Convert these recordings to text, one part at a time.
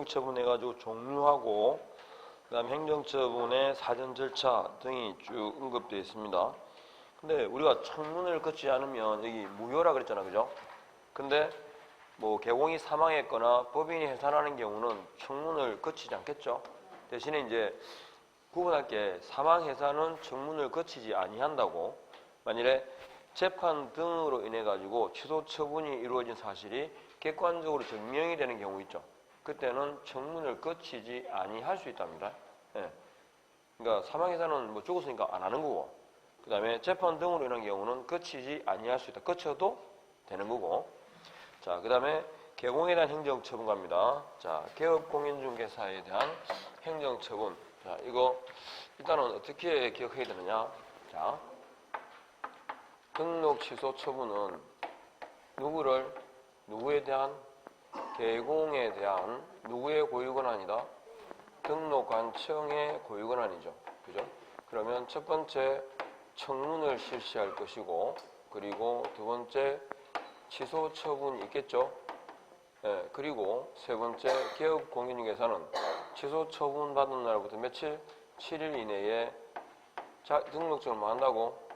행정처분 해가지고 종류하고 그다음 행정처분의 사전 절차 등이 쭉 언급되어 있습니다. 근데 우리가 청문을 거치지 않으면 여기 무효라 그랬잖아, 그죠? 근데 뭐 개공이 사망했거나 법인이 해산하는 경우는 청문을 거치지 않겠죠. 대신에 이제 구분할 게 사망 해산은 청문을 거치지 아니한다고. 만일에 재판 등으로 인해 가지고 취소 처분이 이루어진 사실이 객관적으로 증명이 되는 경우 있죠. 그때는 청문을 거치지 아니할 수 있답니다. 예. 그러니까 사망 해산은 뭐 죽었으니까 안 하는 거고, 그 다음에 재판 등으로 인한 경우는 거치지 아니할 수 있다. 거쳐도 되는 거고. 자, 그 다음에 개공에 대한 행정처분 갑니다. 자, 개업공인중개사에 대한 행정처분. 자, 이거 일단은 어떻게 기억해야 되느냐. 자, 등록 취소 처분은 누구에 대한? 개공에 대한 누구의 고유권한이다? 등록관청의 고유권한이죠. 그죠? 그러면 첫 번째 청문을 실시할 것이고, 그리고 두 번째 취소 처분이 있겠죠. 예, 그리고 세 번째 개업공인중개사는 취소 처분 받은 날부터 며칠? 7일 이내에 등록증을 뭐 한다고?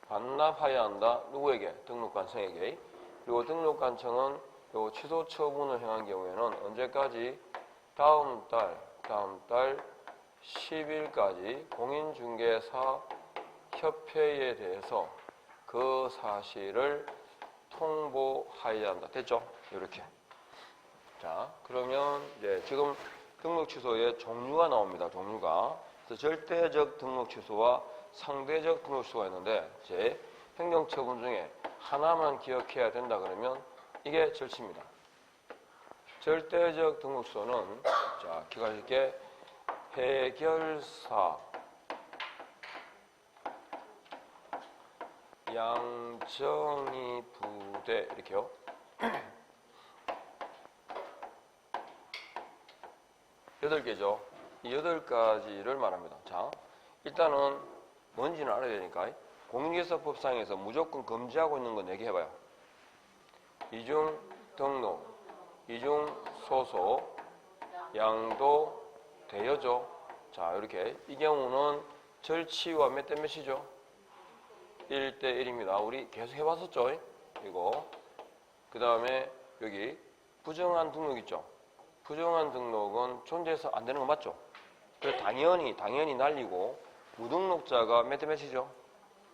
반납해야 한다. 누구에게? 등록관청에게. 그리고 등록관청은 요 취소 처분을 행한 경우에는 언제까지? 다음 달 10일까지 공인중개사 협회에 대해서 그 사실을 통보해야 한다. 됐죠? 이렇게. 자, 그러면 이제 지금 등록 취소의 종류가 나옵니다. 종류가. 그래서 절대적 등록 취소와 상대적 등록 취소가 있는데, 제 행정처분 중에 하나만 기억해야 된다 그러면 이게 절치입니다. 절대적 등록 취소는, 자, 기억하실 게 해결사, 양정희 부대 이렇게요. 여덟 개죠. 이 8가지를 말합니다. 자, 일단은 뭔지는 알아야 되니까 공인중개사법상에서 무조건 금지하고 있는 거 4개 해봐요. 이중 등록, 이중 소속, 양도, 대여죠. 자, 이렇게 이 경우는 절치와 몇 대 몇이죠? 1대 1입니다. 우리 계속 해봤었죠? 이거. 그 다음에 여기 부정한 등록 있죠? 부정한 등록은 존재해서 안 되는 거 맞죠? 그래서 당연히 날리고 무등록자가 몇 대 몇이죠?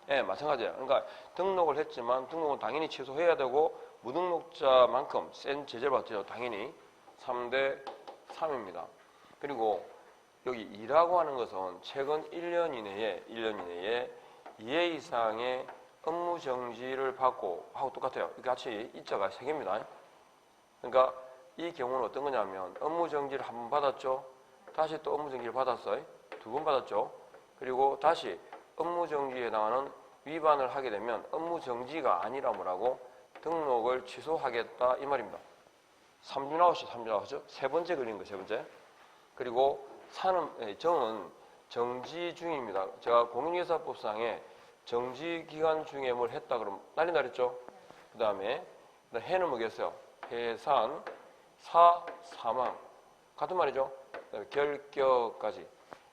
예, 마찬가지예요. 그러니까 등록을 했지만 등록은 당연히 취소해야 되고 무등록자만큼 센 제재를 받죠. 당연히 3대 3입니다. 그리고 여기 2라고 하는 것은 최근 1년 이내에 2회 이상의 업무 정지를 받고 하고 똑같아요. 같이 이자가 3개입니다. 그러니까 이 경우는 어떤 거냐면 업무 정지를 한 번 받았죠. 다시 또 업무 정지를 받았어요. 2번 받았죠. 그리고 다시 업무 정지에 해당하는 위반을 하게 되면 업무 정지가 아니라 뭐라고? 등록을 취소하겠다 이 말입니다. 3주 나오죠. 세 번째 걸린 거, 세 번째. 그리고 정은 정지 중입니다. 제가 공인중개사법상에 정지 기간 중에 뭘 했다 그러면 난리 나랬죠. 그 다음에 해는 뭐겠어요? 해산, 사망 같은 말이죠. 결격까지.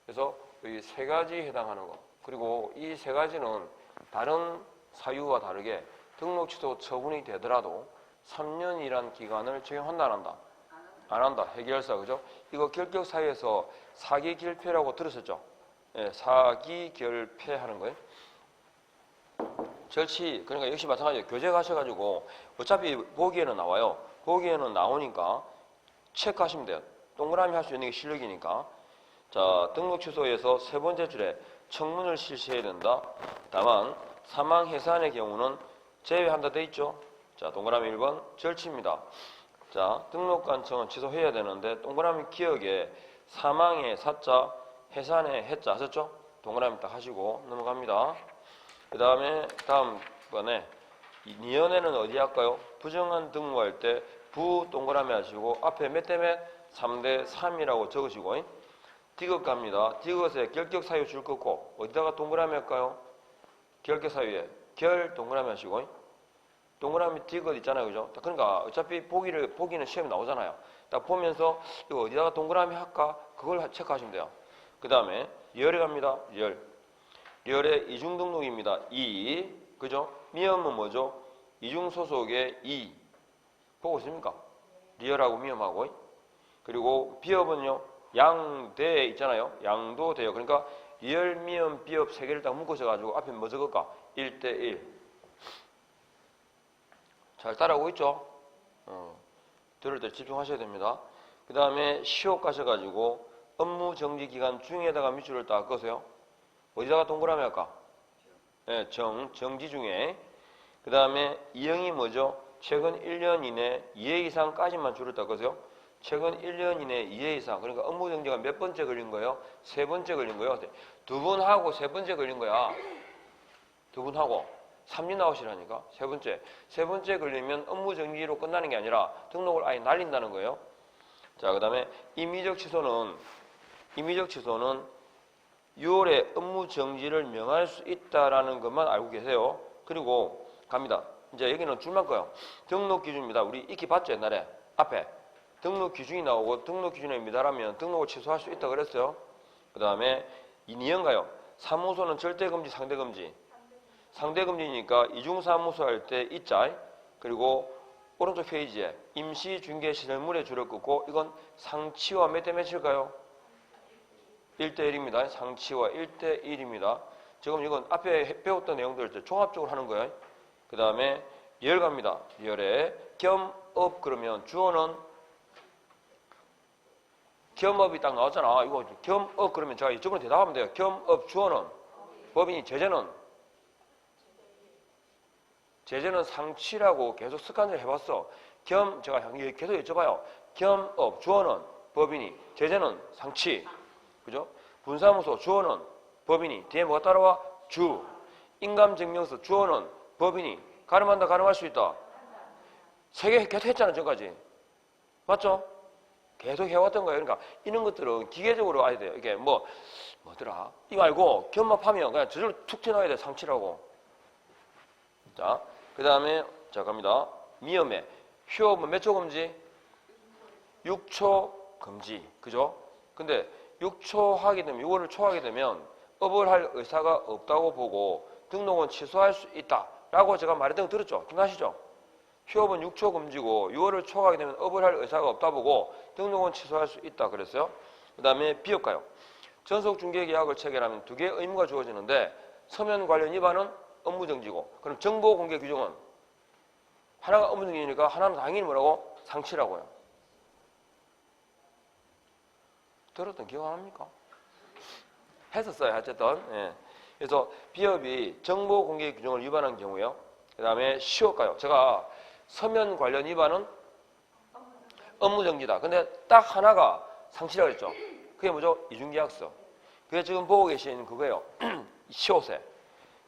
그래서 여기 3가지 해당하는 거. 그리고 이 3가지는 다른 사유와 다르게 등록 취소 처분이 되더라도 3년이란 기간을 적용한다 안 한다? 안 한다. 해결사, 그죠? 이거 결격 사유에서 사기결폐라고 들으셨죠? 예, 사기결폐 하는 거예요. 절치, 그러니까 역시 마찬가지예요. 교재 가셔가지고 어차피 보기에는 나와요. 보기에는 나오니까 체크하시면 돼요. 동그라미 할 수 있는 게 실력이니까. 자, 등록 취소에서 세 번째 줄에 청문을 실시해야 된다. 다만 사망 해산의 경우는 제외한다 돼 있죠. 자, 동그라미 1번 절치입니다. 자, 등록관청은 취소해야 되는데 동그라미 기억에 사망의 사자, 해산의 해자 하셨죠? 동그라미 딱 하시고 넘어갑니다. 그 다음에 다음번에 니은에는 어디 할까요? 부정한 등록할 때 부 동그라미 하시고 앞에 몇 대 몇? 3대 3이라고 적으시고 디귿 갑니다. 디귿에 결격 사유 줄 거고 어디다가 동그라미 할까요? 결격 사유에 결 동그라미 하시고 동그라미 디귿 있잖아요. 그죠? 그러니까 어차피 보기는 시험에 나오잖아요. 딱 보면서 이거 어디다가 동그라미 할까? 그걸 체크하시면 돼요. 그 다음에 리얼에 갑니다. 리얼의 이중 등록입니다. 그죠? 미음은 뭐죠? 이중 소속의 보고 있습니까? 리얼하고 미음하고. 그리고 비읍은요. 양대 있잖아요. 양도 돼요. 그러니까 리얼, 미음, 비읍 세 개를 딱 묶으셔가지고 앞에 뭐 적을까? 1대1. 잘 따라오고 있죠? 들을 때 집중하셔야 됩니다. 그 다음에 시옷 가셔가지고 업무 정지 기간 중에다가 밑줄을 딱 그으세요. 어디다가 동그라미 할까? 네, 정지 중에. 그 다음에 이형이 뭐죠? 최근 1년 이내 2회 이상까지만 줄을 딱 그으세요. 최근 1년 이내 2회 이상. 그러니까 업무 정지가 몇 번째 걸린 거예요? 세 번째 걸린 거예요. 두 번 하고 세 번째 걸린 거야. 두 번 하고 3년 아웃이라니까. 세 번째 걸리면 업무 정지로 끝나는 게 아니라 등록을 아예 날린다는 거예요. 자, 그 다음에 임의적 취소는 6월에 업무 정지를 명할 수 있다라는 것만 알고 계세요. 그리고 갑니다. 이제 여기는 줄만 거요. 등록 기준입니다. 우리 익히 봤죠, 옛날에. 앞에 등록 기준이 나오고 등록 기준에 미달하면 등록을 취소할 수 있다 그랬어요. 그 다음에 이니언가요. 사무소는 절대 금지, 상대 금지. 상대 금지니까 이중사무소 할 때 있자. 그리고 오른쪽 페이지에 임시 중개 시설물에 줄을 긋고 이건 상치와 몇 대 몇일까요? 1대1입니다. 상치와 1대1입니다. 지금 이건 앞에 배웠던 내용들을 종합적으로 하는 거예요. 그 다음에 리얼 갑니다. 리얼에 겸업 그러면 주어는 겸업이 딱 나왔잖아. 이거 겸업 그러면 제가 이쪽으로 대답하면 돼요. 겸업 주어는 법인이 제재는 상치라고 계속 습관적으로 해봤어. 제가 계속 여쭤봐요. 겸업 주어는 법인이 제재는 상치. 그죠? 분사무소 주어는 법인이 뒤에 뭐가 따라와? 주. 인감증명서 주어는 법인이 가름한다, 가름할 수 있다. 세 개 계속 했잖아, 전까지. 맞죠? 계속 해왔던 거예요. 그러니까 이런 것들은 기계적으로 알아야 돼요. 이게 뭐더라? 이거 알고 겸업하면 그냥 저절로 툭 튀어나와야 돼, 상치라고. 자, 그 다음에 자 갑니다. 미음에 휴업은 몇 초 금지? 6초 금지. 그죠? 근데 6초 하게 되면 6월을 초하게 되면 업을 할 의사가 없다고 보고 등록은 취소할 수 있다라고 제가 말했던 거 들었죠? 기억나시죠? 휴업은 6초 금지고 6월을 초하게 되면 업을 할 의사가 없다 보고 등록은 취소할 수 있다 그랬어요. 그 다음에 비협가요. 전속 중개 계약을 체결하면 두 개의 의무가 주어지는데 서면 관련 위반은 업무정지고 그럼 정보 공개 규정은 하나가 업무정지니까 하나는 당연히 뭐라고? 상치라고요. 들었던 기억 안 합니까? 했었어요. 어쨌든. 예. 그래서 비협이 정보 공개 규정을 위반한 경우요. 그 다음에 시효가요. 제가 서면 관련 위반은 업무정지다. 근데 딱 하나가 상치라고 했죠. 그게 뭐죠? 이중계약서. 그게 지금 보고 계신 그거예요. 시효세.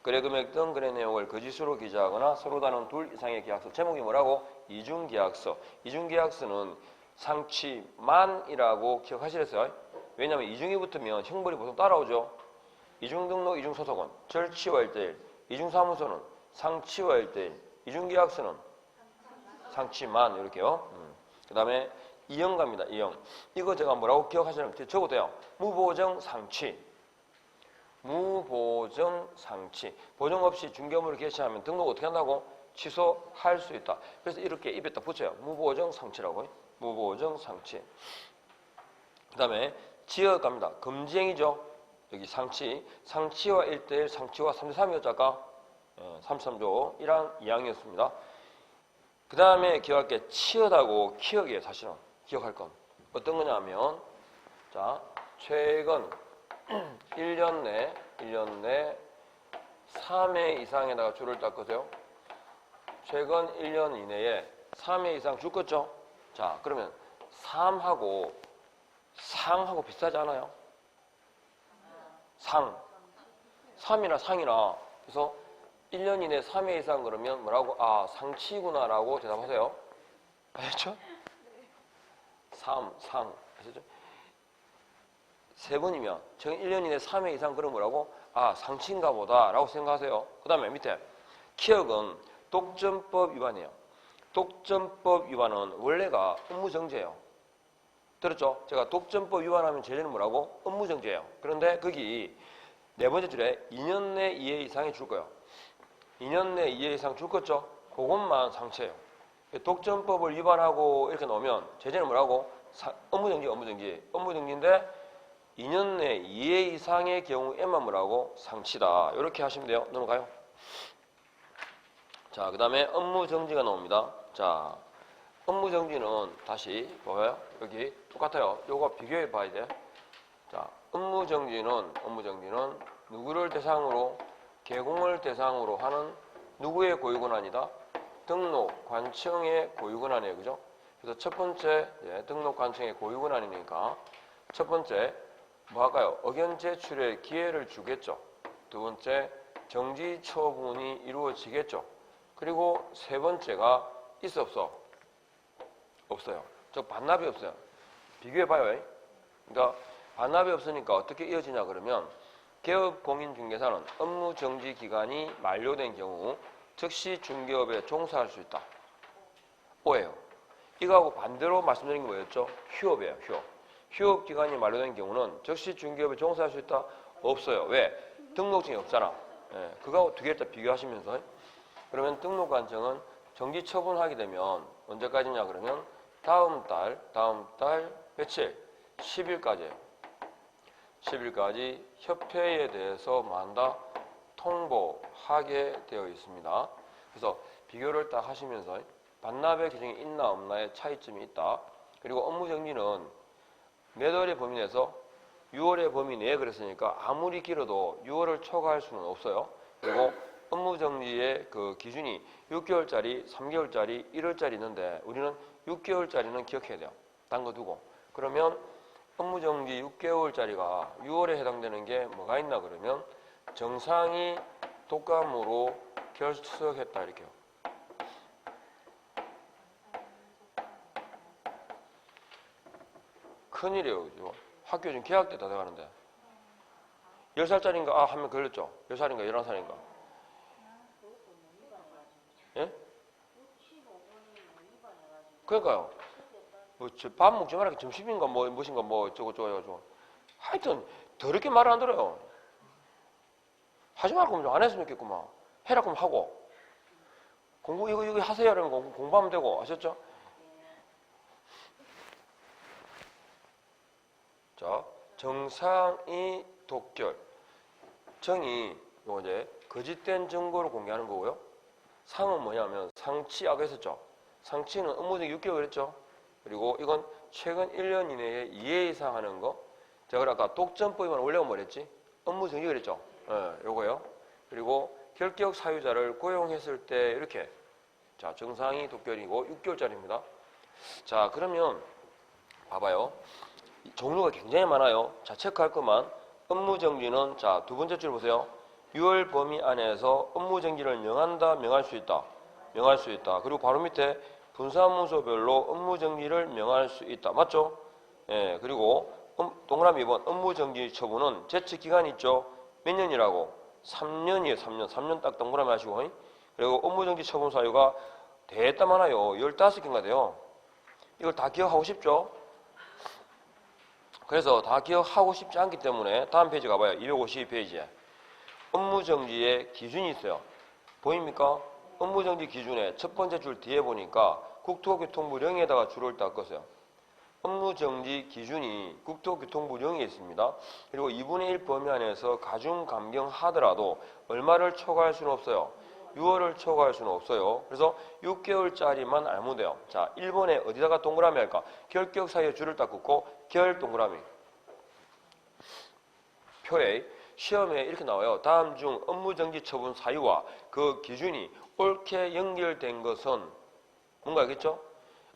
거래 금액 등 거래 내용을 거짓으로 기재하거나 서로 다른 둘 이상의 계약서. 제목이 뭐라고? 이중계약서. 이중계약서는 상치만이라고 기억하시겠어요? 왜냐하면 이중이 붙으면 형벌이 보통 따라오죠. 이중등록, 이중소속은 절치와 1대1. 이중사무소는 상치와 1대1. 이중계약서는 상치만 이렇게요. 그 다음에 이형 갑니다. 이형. 이거 제가 뭐라고 기억하시냐면 적어도 돼요. 무보정 상치. 무보정 상치. 보정 없이 중개업무를 개시하면 등록 어떻게 한다고? 취소할 수 있다. 그래서 이렇게 입에다 붙여요. 무보정 상치라고. 무보정 상치. 그 다음에 지역 갑니다. 금지행위죠. 여기 상치. 상치와 1대1, 상치와 3대3이었죠. 아까 33조 1항 2항이었습니다. 그 다음에 기억할 게 치읓하고 키역이에요. 사실은. 기억할 건. 어떤 거냐 하면 자 최근 1년 내 3회 이상에다가 줄을 닦으세요. 최근 1년 이내에 3회 이상 줄 껐죠? 자, 그러면 3하고 상하고 비슷하지 않아요? 상. 3이나 상이나. 그래서 1년 이내 3회 이상 그러면 뭐라고? 아, 상치구나라고 대답하세요. 아셨죠? 3, 상. 아셨죠? 세 번이면 최근 1년 이내 3회 이상 그러면 뭐라고? 아, 상치인가 보다 라고 생각하세요. 그 다음에 밑에 키역은 독점법 위반이에요. 독점법 위반은 원래가 업무정지예요. 들었죠? 제가 독점법 위반하면 제재는 뭐라고? 업무정지예요. 그런데 거기 네 번째 줄에 2년 내 이해 이상이 줄 거예요. 2년 내 이해 이상 줄 거죠? 그것만 상처예요. 독점법을 위반하고 이렇게 놓으면 제재는 뭐라고? 업무정지인데 2년 내 이해 이상의 경우에만 뭐라고? 상치다. 이렇게 하시면 돼요. 넘어가요. 자, 그 다음에 업무정지가 나옵니다. 자, 업무정지는 다시 뭐예요? 여기 똑같아요. 요거 비교해 봐야 돼. 자, 업무정지는 누구를 대상으로? 개공을 대상으로 하는 누구의 고유권한이다? 등록 관청의 고유권한이에요. 그죠? 그래서 첫 번째 등록 관청의 고유권한이니까 첫 번째 뭐 할까요? 의견 제출의 기회를 주겠죠. 두 번째 정지 처분이 이루어지겠죠. 그리고 세 번째가 있어 없어? 없어요. 저 반납이 없어요. 비교해봐요. 그러니까 반납이 없으니까 어떻게 이어지냐 그러면 개업공인중개사는 업무정지 기간이 만료된 경우 즉시 중개업에 종사할 수 있다. O예요. 이거하고 반대로 말씀드린 게 뭐였죠? 휴업이에요. 휴업 기간이 만료된 경우는 즉시 중개업에 종사할 수 있다? 없어요. 왜? 등록증이 없잖아. 예, 그거하고 두 개를 다 비교하시면서 그러면 등록관청은 정지 처분하게 되면 언제까지냐 그러면 다음 달 며칠? 10일까지예요. 10일까지 협회에 대해서 만다 통보하게 되어 있습니다. 그래서 비교를 딱 하시면서 반납의 규정이 있나 없나의 차이점이 있다. 그리고 업무정지는 몇 월의 범위 내에서 6월의 범위 내에 그랬으니까 아무리 길어도 6월을 초과할 수는 없어요. 그리고 업무정지의 그 기준이 6개월짜리, 3개월짜리, 1월짜리 있는데 우리는 6개월짜리는 기억해야 돼요. 딴 거 두고. 그러면 업무정지 6개월짜리가 6월에 해당되는 게 뭐가 있나 그러면 정상이 독감으로 결석했다 이렇게요. 큰일이에요. 그죠? 학교 지금 개학 때 다 돼가는데 10살짜리인가? 한 명 걸렸죠? 10살인가 11살인가? 예? 그러니까요. 뭐 밥 먹지 말라 점심인가 무엇인가 저거 해가지고 하여튼 더럽게 말을 안 들어요. 하지 말고 좀 안 했으면 좋겠구만. 해라 그러면 하고 공부 이거 하세요 이러면 공부하면 되고 아셨죠? 자, 정상이 독결. 정이 요거 이제 거짓된 증거를 공개하는 거고요. 상은 뭐냐면 상치하고 했었죠. 상치는 업무정지 6개월 했죠. 그리고 이건 최근 1년 이내에 2회 이상 하는 거. 제가 아까 독점법이면 원래가 뭐랬지? 업무정지 그랬죠. 요거요. 그리고 결격 사유자를 고용했을 때 이렇게 자 정상이 독결이고 6개월짜리입니다. 자 그러면 봐봐요. 종류가 굉장히 많아요. 자 체크할 것만 업무정지는 자 두 번째 줄 보세요. 6월 범위 안에서 업무정지를 명한다, 명할 수 있다. 명할 수 있다. 그리고 바로 밑에 분사문서별로 업무정지를 명할 수 있다. 맞죠? 예, 그리고 동그라미 2번 업무정지 처분은 제출기간 있죠? 몇 년이라고? 3년이에요. 3년 딱 동그라미 하시고 그리고 업무정지 처분 사유가 대따 많아요. 15개인가 돼요. 이걸 다 기억하고 싶죠? 그래서 다 기억하고 싶지 않기 때문에 다음 페이지 가봐요. 252페이지에 업무정지의 기준이 있어요. 보입니까? 업무정지 기준의 첫 번째 줄 뒤에 보니까 국토교통부령에다가 줄을 딱 껐어요. 업무정지 기준이 국토교통부령에 있습니다. 그리고 2분의 1 범위 안에서 가중 감경하더라도 얼마를 초과할 수는 없어요. 6월을 초과할 수는 없어요. 그래서 6개월짜리만 알면 돼요. 자, 1번에 어디다가 동그라미 할까? 결격 사이에 줄을 딱 긋고 결 동그라미. 표에 시험에 이렇게 나와요. 다음 중 업무정지 처분 사유와 그 기준이 옳게 연결된 것은 뭔가 알겠죠?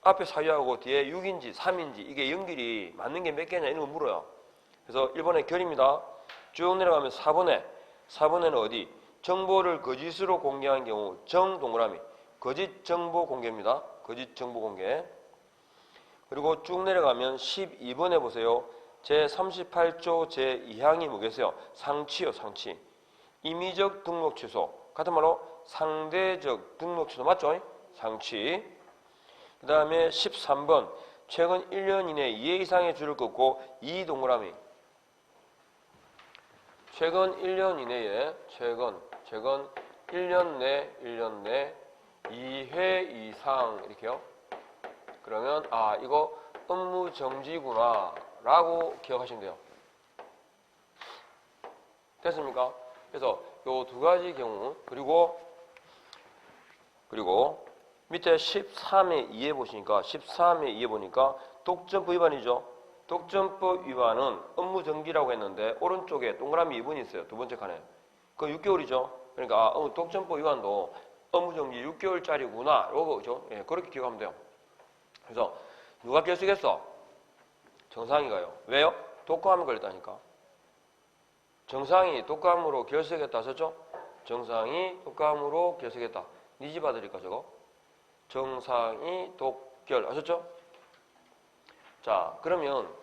앞에 사유하고 뒤에 6인지 3인지 이게 연결이 맞는 게 몇 개냐 이런 거 물어요. 그래서 1번에 결입니다. 쭉 내려가면 4번에는 어디? 정보를 거짓으로 공개한 경우 정 동그라미 거짓 정보 공개입니다. 거짓 정보 공개. 그리고 쭉 내려가면 12번에 보세요. 제38조 제2항이 뭐겠어요? 상치요, 상치. 임의적 등록 취소. 같은 말로 상대적 등록 취소 맞죠? 상치. 그 다음에 13번 최근 1년 이내 2회 이상의 줄을 긋고 이 동그라미. 최근 1년 이내에 최근 1년 내 2회 이상 이렇게요. 그러면 아 이거 업무 정지구나 라고 기억하시면 돼요. 됐습니까? 그래서 요 두 가지 경우 그리고 밑에 13의 2에 보시니까 13의 2에 보니까 독점법 위반이죠. 독점법 위반은 업무 정지라고 했는데 오른쪽에 동그라미 2번이 있어요. 두 번째 칸에. 그거 6개월이죠. 그러니까 독점법 위반도 업무 정지 6개월짜리구나. 요거죠. 예, 그렇게 기억하면 돼요. 그래서 누가 결석했어? 정상이가요. 왜요? 독감에 걸렸다니까. 정상이 독감으로 결석했다 하셨죠? 정상이 독감으로 결석했다. 니 집 아들일까 저거? 정상이 독결 하셨죠? 자 그러면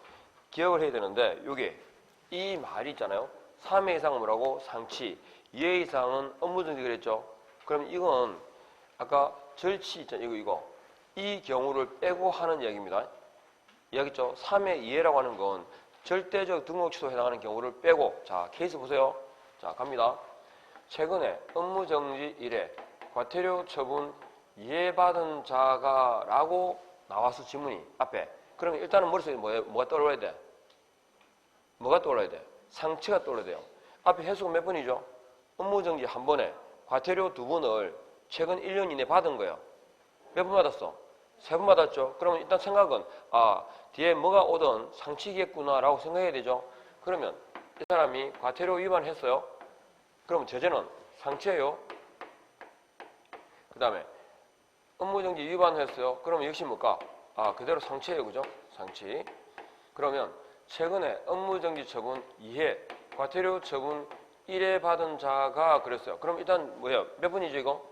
기억을 해야 되는데 요게 이 말이 있잖아요. 3회 이상은 뭐라고? 상치. 2회 이상은 업무정지 그랬죠? 그럼 이건 아까 절치 있잖아요. 이거 이 경우를 빼고 하는 이야기입니다. 이야기했죠? 3회 이해라고 하는 건 절대적 등록 취소에 해당하는 경우를 빼고 자 케이스 보세요. 자 갑니다. 최근에 업무정지 이래 과태료 처분 이해받은 자가 라고 나와서 지문이 앞에. 그러면 일단은 머릿속에 뭐가 떠올라야 돼? 뭐가 떠올라야 돼? 상치가 떠올라야 돼요. 앞에 해수가 몇 번이죠? 업무정지 한 번에 과태료 2번을 최근 1년 이내 받은 거예요. 몇 번 받았어? 3번 받았죠? 그러면 일단 생각은 아 뒤에 뭐가 오든 상치겠구나 라고 생각해야 되죠? 그러면 이 사람이 과태료 위반했어요? 그럼 제재는 상치예요. 그 다음에 업무정지 위반했어요? 그러면 역시 뭘까? 아 그대로 상치예요. 그죠? 상치. 그러면 최근에 업무정지 처분 2회 과태료 처분 1회 받은 자가 그랬어요. 그럼 일단 뭐예요? 몇 번이죠 이거?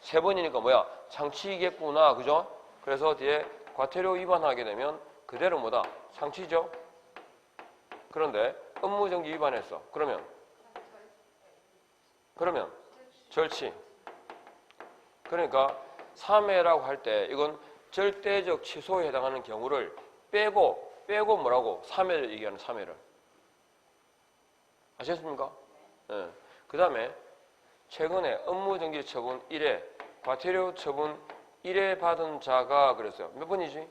3번이니까 뭐야? 상치겠구나. 그죠? 그래서 뒤에 과태료 위반하게 되면 그대로 뭐다? 상치죠? 그런데 업무정지 위반했어. 그러면 절치. 그러니까 3회라고 할 때 이건 절대적 취소에 해당하는 경우를 빼고 뭐라고? 3회를 얘기하는 3회를. 아셨습니까? 네. 그 다음에 최근에 업무정지 처분 1회 과태료 처분 1회 받은 자가 그랬어요. 몇 번이지?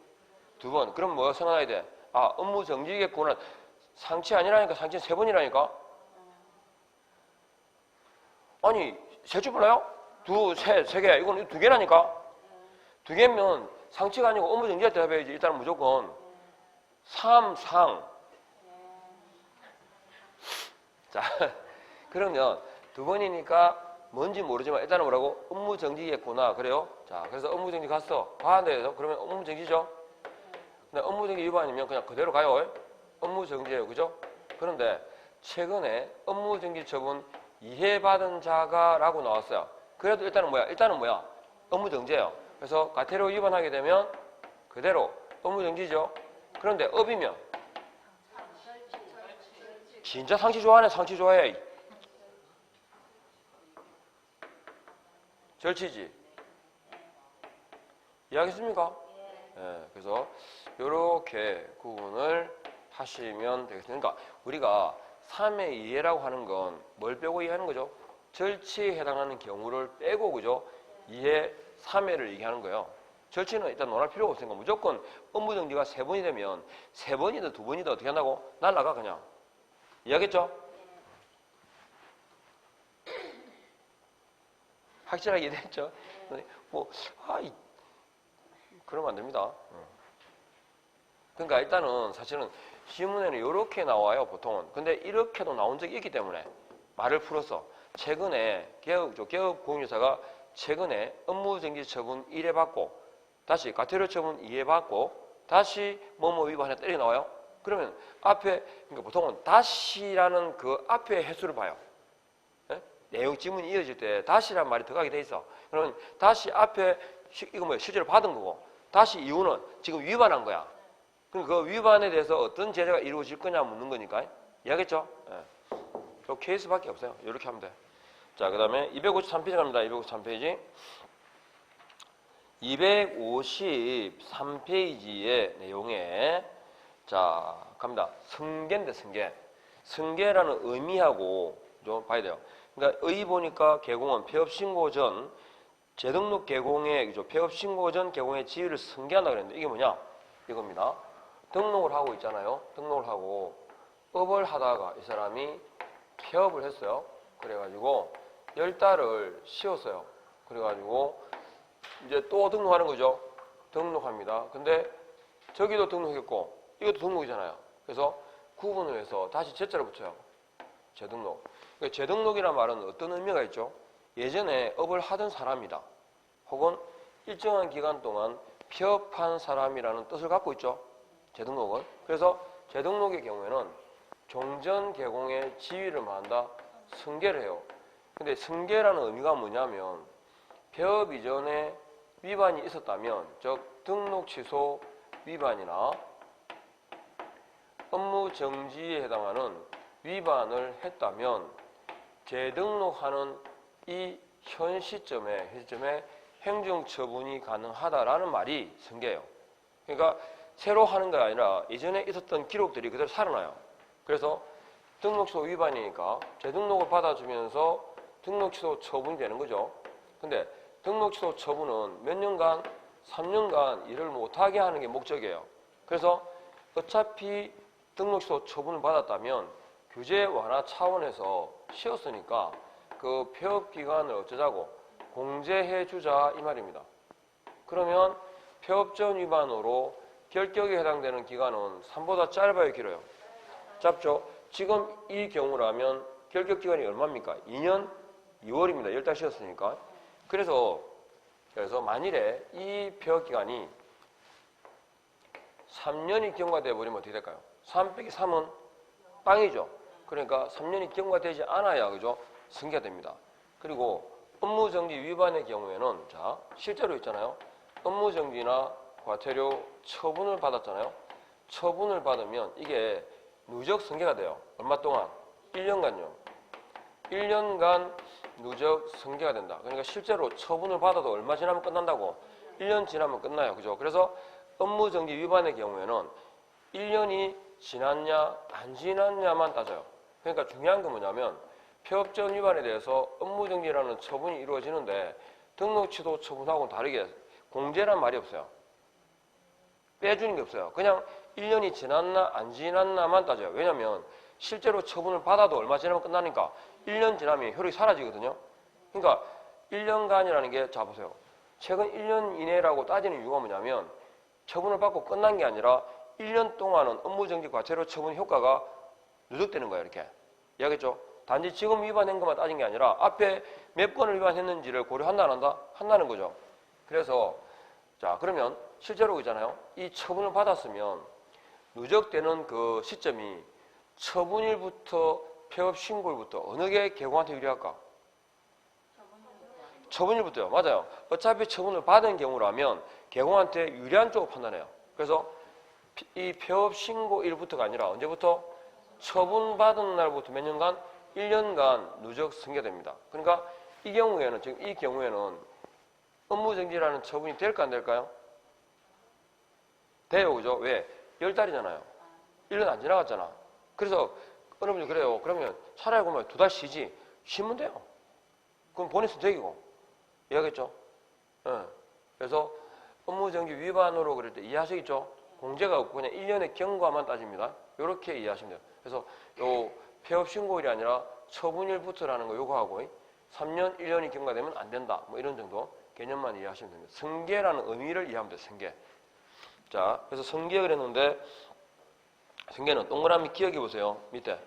2번. 그럼 뭐가 생각나야 돼? 아 업무정지겠구나. 상치 아니라니까. 상치는 3번이라니까. 아니 세 줄 몰라요? 세 개. 이건 2개라니까. 2개면 상치가 아니고 업무정지할 때 해야지. 일단은 무조건 3, 상. 자 그러면 2번이니까 뭔지 모르지만 일단은 뭐라고? 업무정지겠구나. 그래요? 자 그래서 업무정지 갔어. 과한데서 그러면 업무정지죠? 근데 업무정지 위반이면 그냥 그대로 가요. 업무정지예요. 그죠? 그런데 최근에 업무정지 처분 2회 받은 자가 라고 나왔어요. 그래도 일단은 뭐야? 업무정지예요. 그래서 과태료 위반하게 되면 그대로 업무정지죠. 그런데 업이면 진짜 상치 좋아하네. 상치 좋아해. 절치지. 이해하겠습니까? 네, 그래서 이렇게 구분을 하시면 되겠습니다. 그러니까 우리가 3회 이해라고 하는 건 뭘 빼고 이해하는 거죠? 절치에 해당하는 경우를 빼고 그죠? 2회, 3회를 얘기하는 거예요. 절치는 일단 논할 필요가 없으니까 무조건 업무정지가 3번이 되면 3번이든 2번이든 어떻게 한다고? 날라가 그냥. 이해하겠죠? 확실하게 이해됐죠? 그러면 안 됩니다. 그러니까 일단은 사실은 시문에는 이렇게 나와요, 보통은. 근데 이렇게도 나온 적이 있기 때문에 말을 풀어서 최근에 개업공유사가 최근에 업무정지 처분 1회 받고 다시 과태료 처분 2회 받고 다시 뭐뭐 위반했다 이렇게 나와요. 그러면 앞에 그러니까 보통은 다시라는 그 앞에 횟수를 봐요. 네? 내용 지문이 이어질 때 다시라는 말이 들어가게 돼 있어. 그러면 다시 앞에 이거 뭐야? 실제로 받은 거고 다시 이유는 지금 위반한 거야. 그럼 그 위반에 대해서 어떤 제재가 이루어질 거냐 묻는 거니까. 이해하겠죠? 예. 그 케이스밖에 없어요. 이렇게 하면 돼. 자, 그 다음에 253페이지 갑니다. 253페이지. 253페이지의 내용에 자, 갑니다. 승계인데 승계. 승계라는 의미하고 좀 봐야 돼요. 그러니까 의 보니까 개공은 폐업 신고 전 재등록 개공의 폐업 신고 전 개공의 지위를 승계한다 그랬는데 이게 뭐냐? 이겁니다. 등록을 하고 있잖아요. 등록을 하고 업을 하다가 이 사람이 폐업을 했어요. 그래가지고 10달을 쉬었어요. 그래가지고 이제 또 등록하는 거죠. 등록합니다. 근데 저기도 등록했고 이것도 등록이잖아요. 그래서 구분을 해서 다시 제자를 붙여요. 재등록. 그러니까 재등록이라는 말은 어떤 의미가 있죠? 예전에 업을 하던 사람이다. 혹은 일정한 기간 동안 폐업한 사람이라는 뜻을 갖고 있죠. 재등록은. 그래서 재등록의 경우에는 종전 개공의 지위를 뭐한다? 승계를 해요. 근데 승계라는 의미가 뭐냐면 폐업 이전에 위반이 있었다면 즉 등록 취소 위반이나 업무 정지에 해당하는 위반을 했다면 재등록하는 이 현 시점에 행정처분이 가능하다라는 말이 승계예요. 그러니까 새로 하는 게 아니라 예전에 있었던 기록들이 그대로 살아나요. 그래서 등록 취소 위반이니까 재등록을 받아주면서 등록 취소 처분이 되는 거죠. 근데 등록 취소 처분은 몇 년간, 3년간 일을 못하게 하는 게 목적이에요. 그래서 어차피 등록 취소 처분을 받았다면 규제 완화 차원에서 쉬었으니까 그 폐업 기간을 어쩌자고 공제해 주자 이 말입니다. 그러면 폐업 전 위반으로 결격에 해당되는 기간은 3보다 짧아요, 길어요? 짧죠? 지금 이 경우라면 결격 기간이 얼마입니까? 2년 2월입니다. 10달 쉬었으니까. 그래서 만일에 이 폐업 기간이 3년이 경과되어 버리면 어떻게 될까요? 3 빼기 3은 빵이죠. 그러니까 3년이 경과되지 않아야 그죠? 승계가 됩니다. 그리고 업무정지 위반의 경우에는 자 실제로 있잖아요. 업무정지나 과태료 처분을 받았잖아요. 처분을 받으면 이게 누적 승계가 돼요. 얼마 동안? 1년간요. 1년간 누적 승계가 된다. 그러니까 실제로 처분을 받아도 얼마 지나면 끝난다고? 1년 지나면 끝나요. 그죠? 그래서 업무정지 위반의 경우에는 1년이 지났냐 안 지났냐만 따져요. 그러니까 중요한 건 뭐냐면 폐업 전 위반에 대해서 업무정지라는 처분이 이루어지는데 등록 취소 처분하고는 다르게 공제란 말이 없어요. 빼주는 게 없어요. 그냥 1년이 지났나 안 지났나만 따져요. 왜냐하면 실제로 처분을 받아도 얼마 지나면 끝나니까 1년 지나면 효력이 사라지거든요. 그러니까 1년간이라는 게 자 보세요. 최근 1년 이내라고 따지는 이유가 뭐냐면 처분을 받고 끝난 게 아니라 1년 동안은 업무정지 과태료 처분 효과가 누적되는 거예요. 이렇게. 이해하겠죠? 단지 지금 위반한 것만 따진 게 아니라 앞에 몇 번을 위반했는지를 고려한다 안 한다? 한다는 거죠. 그래서 자 그러면 실제로 있잖아요. 이 처분을 받았으면 누적되는 그 시점이 처분일부터 폐업 신고일부터 어느 게 개공한테 유리할까? 처분일부터요. 맞아요. 어차피 처분을 받은 경우라면 개공한테 유리한 쪽을 판단해요. 그래서 이 폐업 신고일부터가 아니라 언제부터? 처분받은 날부터 몇 년간? 1년간 누적 승계됩니다. 그러니까 이 경우에는 지금 이 경우에는 업무정지라는 처분이 될까 안 될까요? 돼요. 그죠? 왜? 10달이잖아요. 1년 안 지나갔잖아. 그래서 어느 분이 그래요. 그러면 차라리 그러면 2달 쉬지. 쉬면 돼요. 그럼 본인 선택이고. 이해하겠죠? 네. 그래서 업무정지 위반으로 그럴 때 이해하시겠죠? 공제가 없고 그냥 1년의 경과만 따집니다. 이렇게 이해하시면 돼요. 그래서 요 폐업 신고일이 아니라 처분일부터라는 거 요거 하고 3년, 1년이 경과되면 안 된다. 뭐 이런 정도 개념만 이해하시면 됩니다. 승계라는 의미를 이해하면 돼요. 승계. 자, 그래서 승계를 했는데 승계는 동그라미 기억해 보세요. 밑에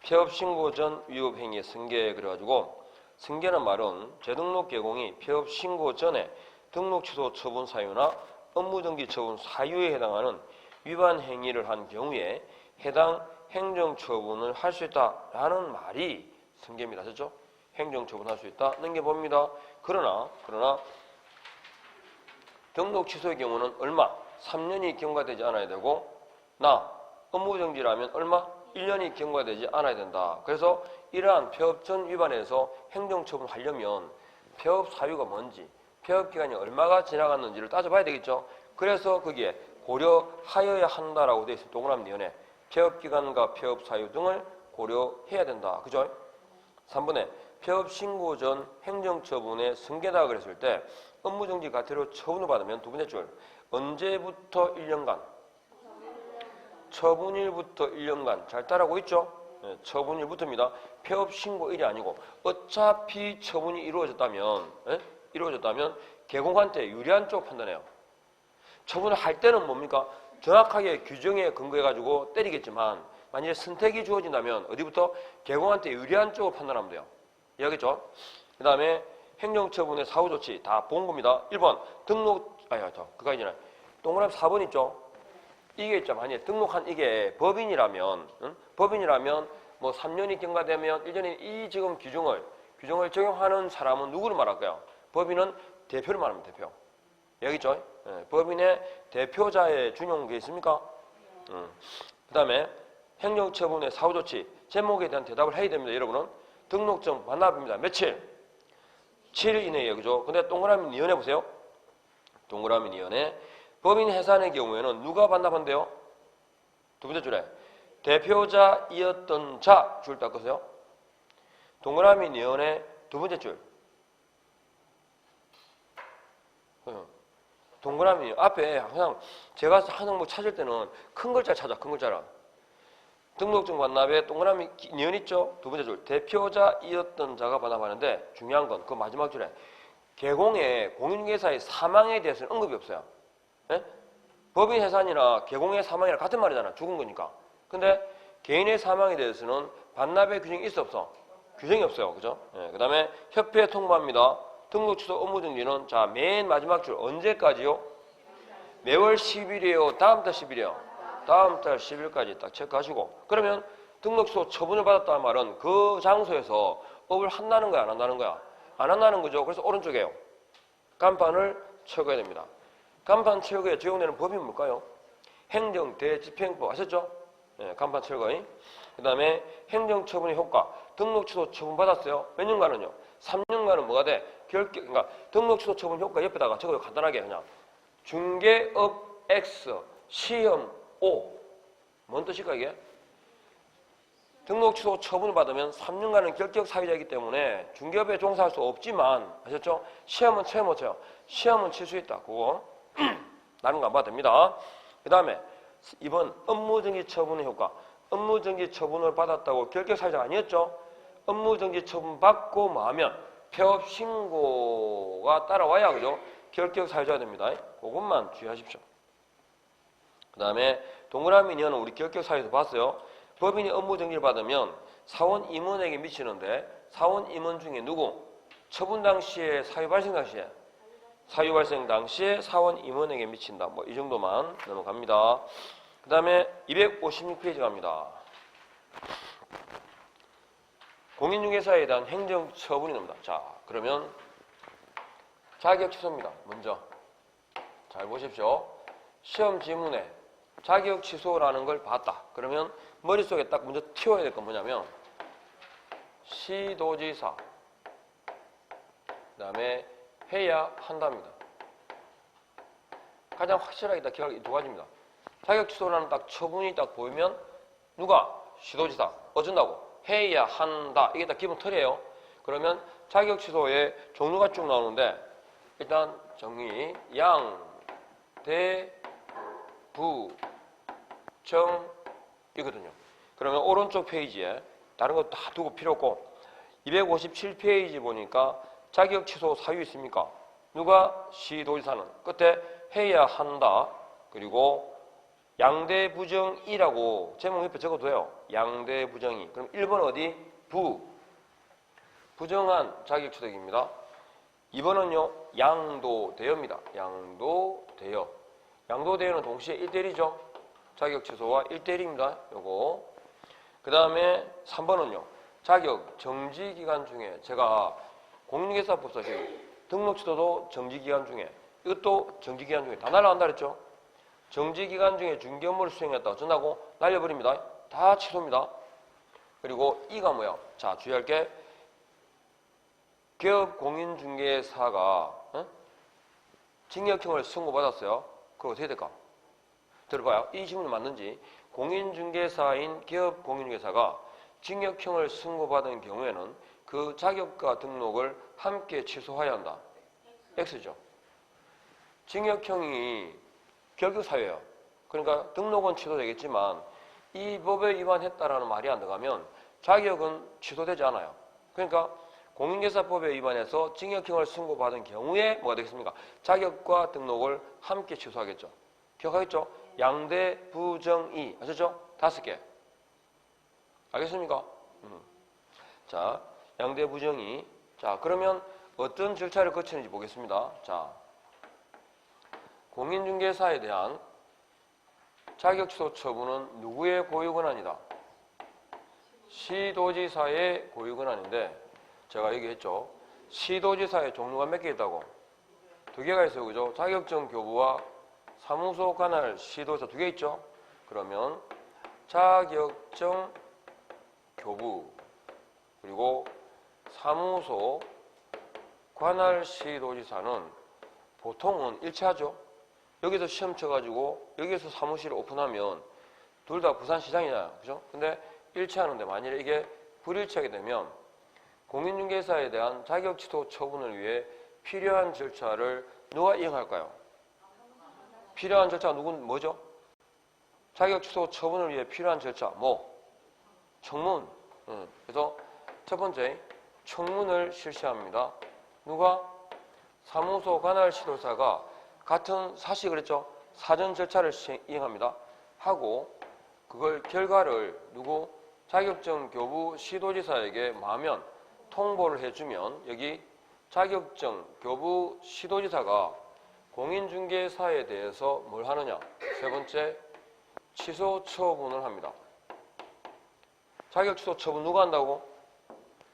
폐업 신고 전 위법 행위의 승계 그래가지고 승계는 말은 재등록 개공이 폐업 신고 전에 등록 취소 처분 사유나 업무정지 처분 사유에 해당하는 위반 행위를 한 경우에 해당 행정처분을 할 수 있다라는 말이 승계입니다. 됐죠? 행정처분할 수 있다. 넘겨봅니다. 그러나 등록 취소의 경우는 얼마? 3년이 경과되지 않아야 되고 업무정지라면 얼마? 1년이 경과되지 않아야 된다. 그래서 이러한 폐업전 위반에서 행정처분하려면 폐업 사유가 뭔지, 폐업 기간이 얼마가 지나갔는지를 따져봐야 되겠죠. 그래서 거기에 고려하여야 한다라고 되어 있어요. 동그라미 연에 폐업 기간과 폐업 사유 등을 고려해야 된다. 그죠? 3번에 폐업 신고 전 행정처분의 승계다 그랬을 때 업무정지 과태료 처분을 받으면 두 번째 줄 언제부터 1년간? 처분일부터 1년간. 잘 따라하고 있죠? 네, 처분일부터입니다. 폐업 신고일이 아니고 어차피 처분이 이루어졌다면 개공한테 유리한 쪽 판단해요. 처분을 할 때는 뭡니까? 정확하게 규정에 근거해가지고 때리겠지만 만약에 선택이 주어진다면 어디부터? 개공한테 유리한 쪽을 판단하면 돼요. 이해하겠죠? 그 다음에 행정처분의 사후조치 다 본 겁니다. 1번 그거이잖아요. 동그라미 4번 있죠? 이게 있죠. 만약에 등록한 이게 법인이라면 법인이라면 뭐 3년이 경과되면 1년이 이 지금 규정을 적용하는 사람은 누구를 말할까요? 법인은 대표를 말합니다. 대표. 여기 있죠? 네, 법인의 대표자의 준용 게 있습니까? 그 다음에 행정처분의 사후조치 제목에 대한 대답을 해야 됩니다. 여러분은 등록증 반납입니다. 며칠? 7일 이내에 그죠? 근데 동그라미 니은해 보세요. 동그라미 니은에 법인 해산의 경우에는 누가 반납한대요? 두 번째 줄에 대표자이었던 자 줄 닦으세요. 동그라미 니은의 두 번째 줄 동그라미 앞에 항상 제가 하는 거 찾을 때는 큰 글자 찾아. 큰 글자라. 등록증 반납에 동그라미 니은 있죠? 두 번째 줄 대표자이었던 자가 반납하는데 중요한 건 그 마지막 줄에 개공의 공인중개사의 사망에 대해서는 언급이 없어요. 네? 법인 해산이나 개공의 사망이랑 같은 말이잖아. 죽은 거니까. 근데 개인의 사망에 대해서는 반납의 규정이 있어 없어? 규정이 없어요. 그죠? 네. 그 다음에 협회에 통보합니다. 등록 취소 업무 정지는 자 맨 마지막 줄 언제까지요? 매월 10일이에요? 다음 달 10일이에요? 다음 달 10일까지 딱 체크하시고 그러면 등록 취소 처분을 받았다는 말은 그 장소에서 업을 한다는 거야? 안 한다는 거야? 안 한다는 거죠. 그래서 오른쪽에요. 간판을 채워야 됩니다. 간판 채우기에 적용되는 법이 뭘까요? 행정대집행법 아셨죠? 네, 간판 채우기. 그 다음에 행정처분의 효과. 등록 취소 처분 받았어요. 몇 년간은요? 3년간은 뭐가 돼? 그러니까 등록 취소 처분 효과 옆에다가 적어요. 간단하게 그냥. 중개업 X, 시험 O. 뭔 뜻일까 이게? 등록 취소 처분을 받으면 3년간은 결격 사유자이기 때문에 중개업에 종사할 수 없지만 아셨죠? 시험은 채 못 쳐요. 시험은 칠 수 있다. 그거 나는 거 안 봐도 됩니다. 그 다음에 이번 업무정지 처분의 효과. 업무정지 처분을 받았다고 결격 사유자가 아니었죠? 업무정지 처분 받고 뭐하면 폐업 신고가 따라와야 그죠? 결격 사유자가 됩니다. 그것만 주의하십시오. 그 다음에 동그라미 니은은 우리 결격 사유에서 봤어요. 법인이 업무정지를 받으면 사원 임원에게 미치는데 사원 임원 중에 누구? 처분 당시에 사유 발생 당시에 사유 발생 당시에 사원 임원에게 미친다. 뭐 이 정도만 넘어갑니다. 그 다음에 256페이지 갑니다. 공인중개사에 대한 행정처분이 나옵니다. 자, 그러면 자격 취소입니다. 먼저 잘 보십시오. 시험 지문에 자격 취소라는 걸 봤다. 그러면 머릿속에 딱 먼저 튀어야 될 건 뭐냐면 시도지사 그 다음에 해야 한답니다. 가장 확실하게 딱 기억하기 두 가지입니다. 자격 취소라는 딱 처분이 딱 보이면 누가? 시도지사. 어쩐다고? 해야 한다. 이게 딱 기본 틀이에요. 그러면 자격 취소의 종류가 쭉 나오는데 일단 정의 양, 대, 부, 정 이거든요. 그러면 오른쪽 페이지에 다른 거 다 두고 필요 없고 257페이지 보니까 자격 취소 사유 있습니까? 누가? 시도지사는. 끝에 해야 한다. 그리고 양대부정이라고 제목 옆에 적어도 돼요. 양대부정이. 그럼 1번 어디? 부. 부정한 자격 취소입니다. 2번은요. 양도대여입니다. 양도대여. 양도대여는 동시에 1대1이죠. 자격 취소와 1대1입니다. 요거. 그 다음에 3번은요. 자격 정지기간 중에 제가 공인중개사법상 등록 취소도 정지기간 중에 이것도 정지기간 중에 다 날라간다 그랬죠. 정지기간 중에 중개 업무를 수행했다. 어쩐다고? 날려버립니다. 다 취소입니다. 그리고 이가 뭐야? 자, 주의할 게 기업 공인중개사가 징역형을 선고받았어요. 그럼 어떻게 될까? 들어봐요. 이 질문이 맞는지. 공인중개사인 기업 공인중개사가 징역형을 선고받은 경우에는 그 자격과 등록을 함께 취소해야 한다. X죠. 징역형이 결격사유예요. 그러니까 등록은 취소되겠지만 이 법에 위반했다라는 말이 안 들어가면 자격은 취소되지 않아요. 그러니까 공인중개사법에 위반해서 징역형을 선고받은 경우에 뭐가 되겠습니까? 자격과 등록을 함께 취소하겠죠. 기억하겠죠? 양대 부정이 아셨죠? 5개. 알겠습니까? 자, 양대 부정이. 자, 그러면 어떤 절차를 거치는지 보겠습니다. 자, 공인중개사에 대한 자격 취소 처분은 누구의 고유 권한이다? 시도지사의 고유 권한인데 제가 얘기했죠. 시도지사의 종류가 몇 개 있다고? 2개가 있어요. 그죠? 자격증 교부와 사무소 관할 시도지사 2개 있죠? 그러면 자격증 교부 그리고 사무소 관할 시도지사는 보통은 일치하죠. 여기서 시험 쳐가지고 여기서 사무실을 오픈하면 둘 다 부산시장이잖아요. 그죠? 근데 일치하는데 만일에 이게 불일치하게 되면 공인중개사에 대한 자격 취소 처분을 위해 필요한 절차를 누가 이행할까요? 필요한 절차가 뭐죠? 자격 취소 처분을 위해 필요한 절차 청문. 그래서 첫 번째 청문을 실시합니다. 누가? 사무소 관할 시도사가 같은 사실 그랬죠? 사전 절차를 이행합니다. 하고 그걸 결과를 누구? 자격증 교부 시도지사에게 마면 통보를 해주면 여기 자격증 교부 시도지사가 공인중개사에 대해서 뭘 하느냐? 세 번째 취소 처분을 합니다. 자격 취소 처분 누가 한다고?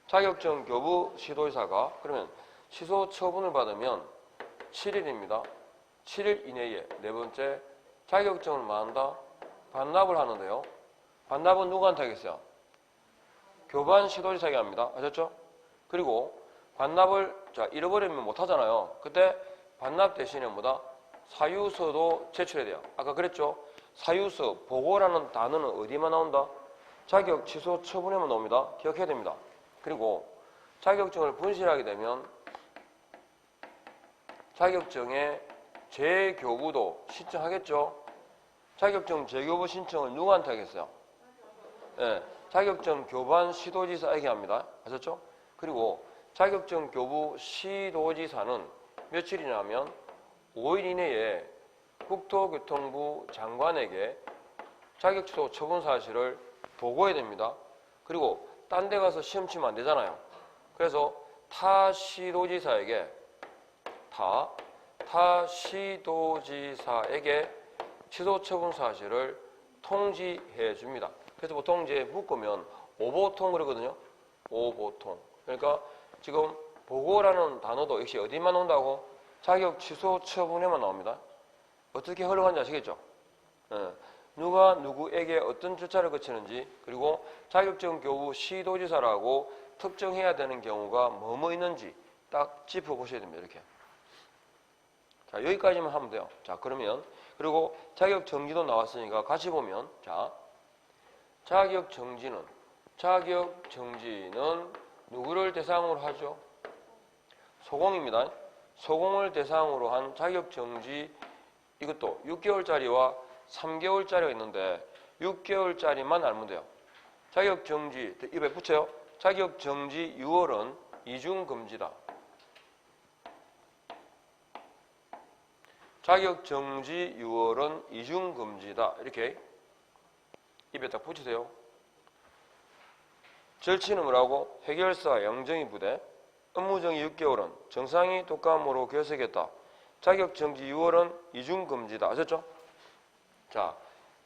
자격증 교부 시도지사가. 그러면 취소 처분을 받으면 7일입니다. 7일 이내에 네 번째 자격증을 만한다. 반납을 하는데요. 반납은 누구한테 하겠어요? 교반 시도지사에게 합니다. 아셨죠? 그리고 반납을 잃어버리면 못 하잖아요. 그때 반납 대신에 뭐다? 사유서도 제출해야 돼요. 아까 그랬죠? 사유서, 보고라는 단어는 어디만 나온다? 자격 취소 처분에만 나옵니다. 기억해야 됩니다. 그리고 자격증을 분실하게 되면 자격증의 재교부도 신청하겠죠? 자격증 재교부 신청을 누구한테 하겠어요? 네, 자격증 교반 시도지사에게 합니다. 아셨죠? 그리고 자격증 교부 시도지사는 며칠이냐면 5일 이내에 국토교통부 장관에게 자격 취소 처분 사실을 보고해야 됩니다. 그리고 딴 데 가서 시험 치면 안 되잖아요. 그래서 타 시도지사에게 취소 처분 사실을 통지해 줍니다. 그래서 보통 이제 묶으면 오보통 그러거든요. 오보통. 그러니까 지금 보고라는 단어도 역시 어디만 온다고? 자격 취소 처분에만 나옵니다. 어떻게 흘러가는지 아시겠죠? 누가 누구에게 어떤 절차를 거치는지 그리고 자격증 교부 시도지사라고 특정해야 되는 경우가 뭐뭐 있는지 딱 짚어보셔야 됩니다. 이렇게. 자, 여기까지만 하면 돼요. 자, 그러면 그리고 자격 정지도 나왔으니까 같이 보면 자, 자격 정지는 누구를 대상으로 하죠? 소공입니다. 소공을 대상으로 한 자격 정지 이것도 6개월짜리와 3개월짜리가 있는데 6개월짜리만 알면 돼요. 자격 정지 입에 붙여요. 자격 정지 6월은 이중 금지다. 자격 정지 6월은 이중 금지다. 이렇게 입에 딱 붙이세요. 절치는 뭐라고? 해결사 양정이 부대. 업무정지 6개월은 정상이 독감으로 결석했다. 자격정지 6월은 이중금지다. 아셨죠? 자,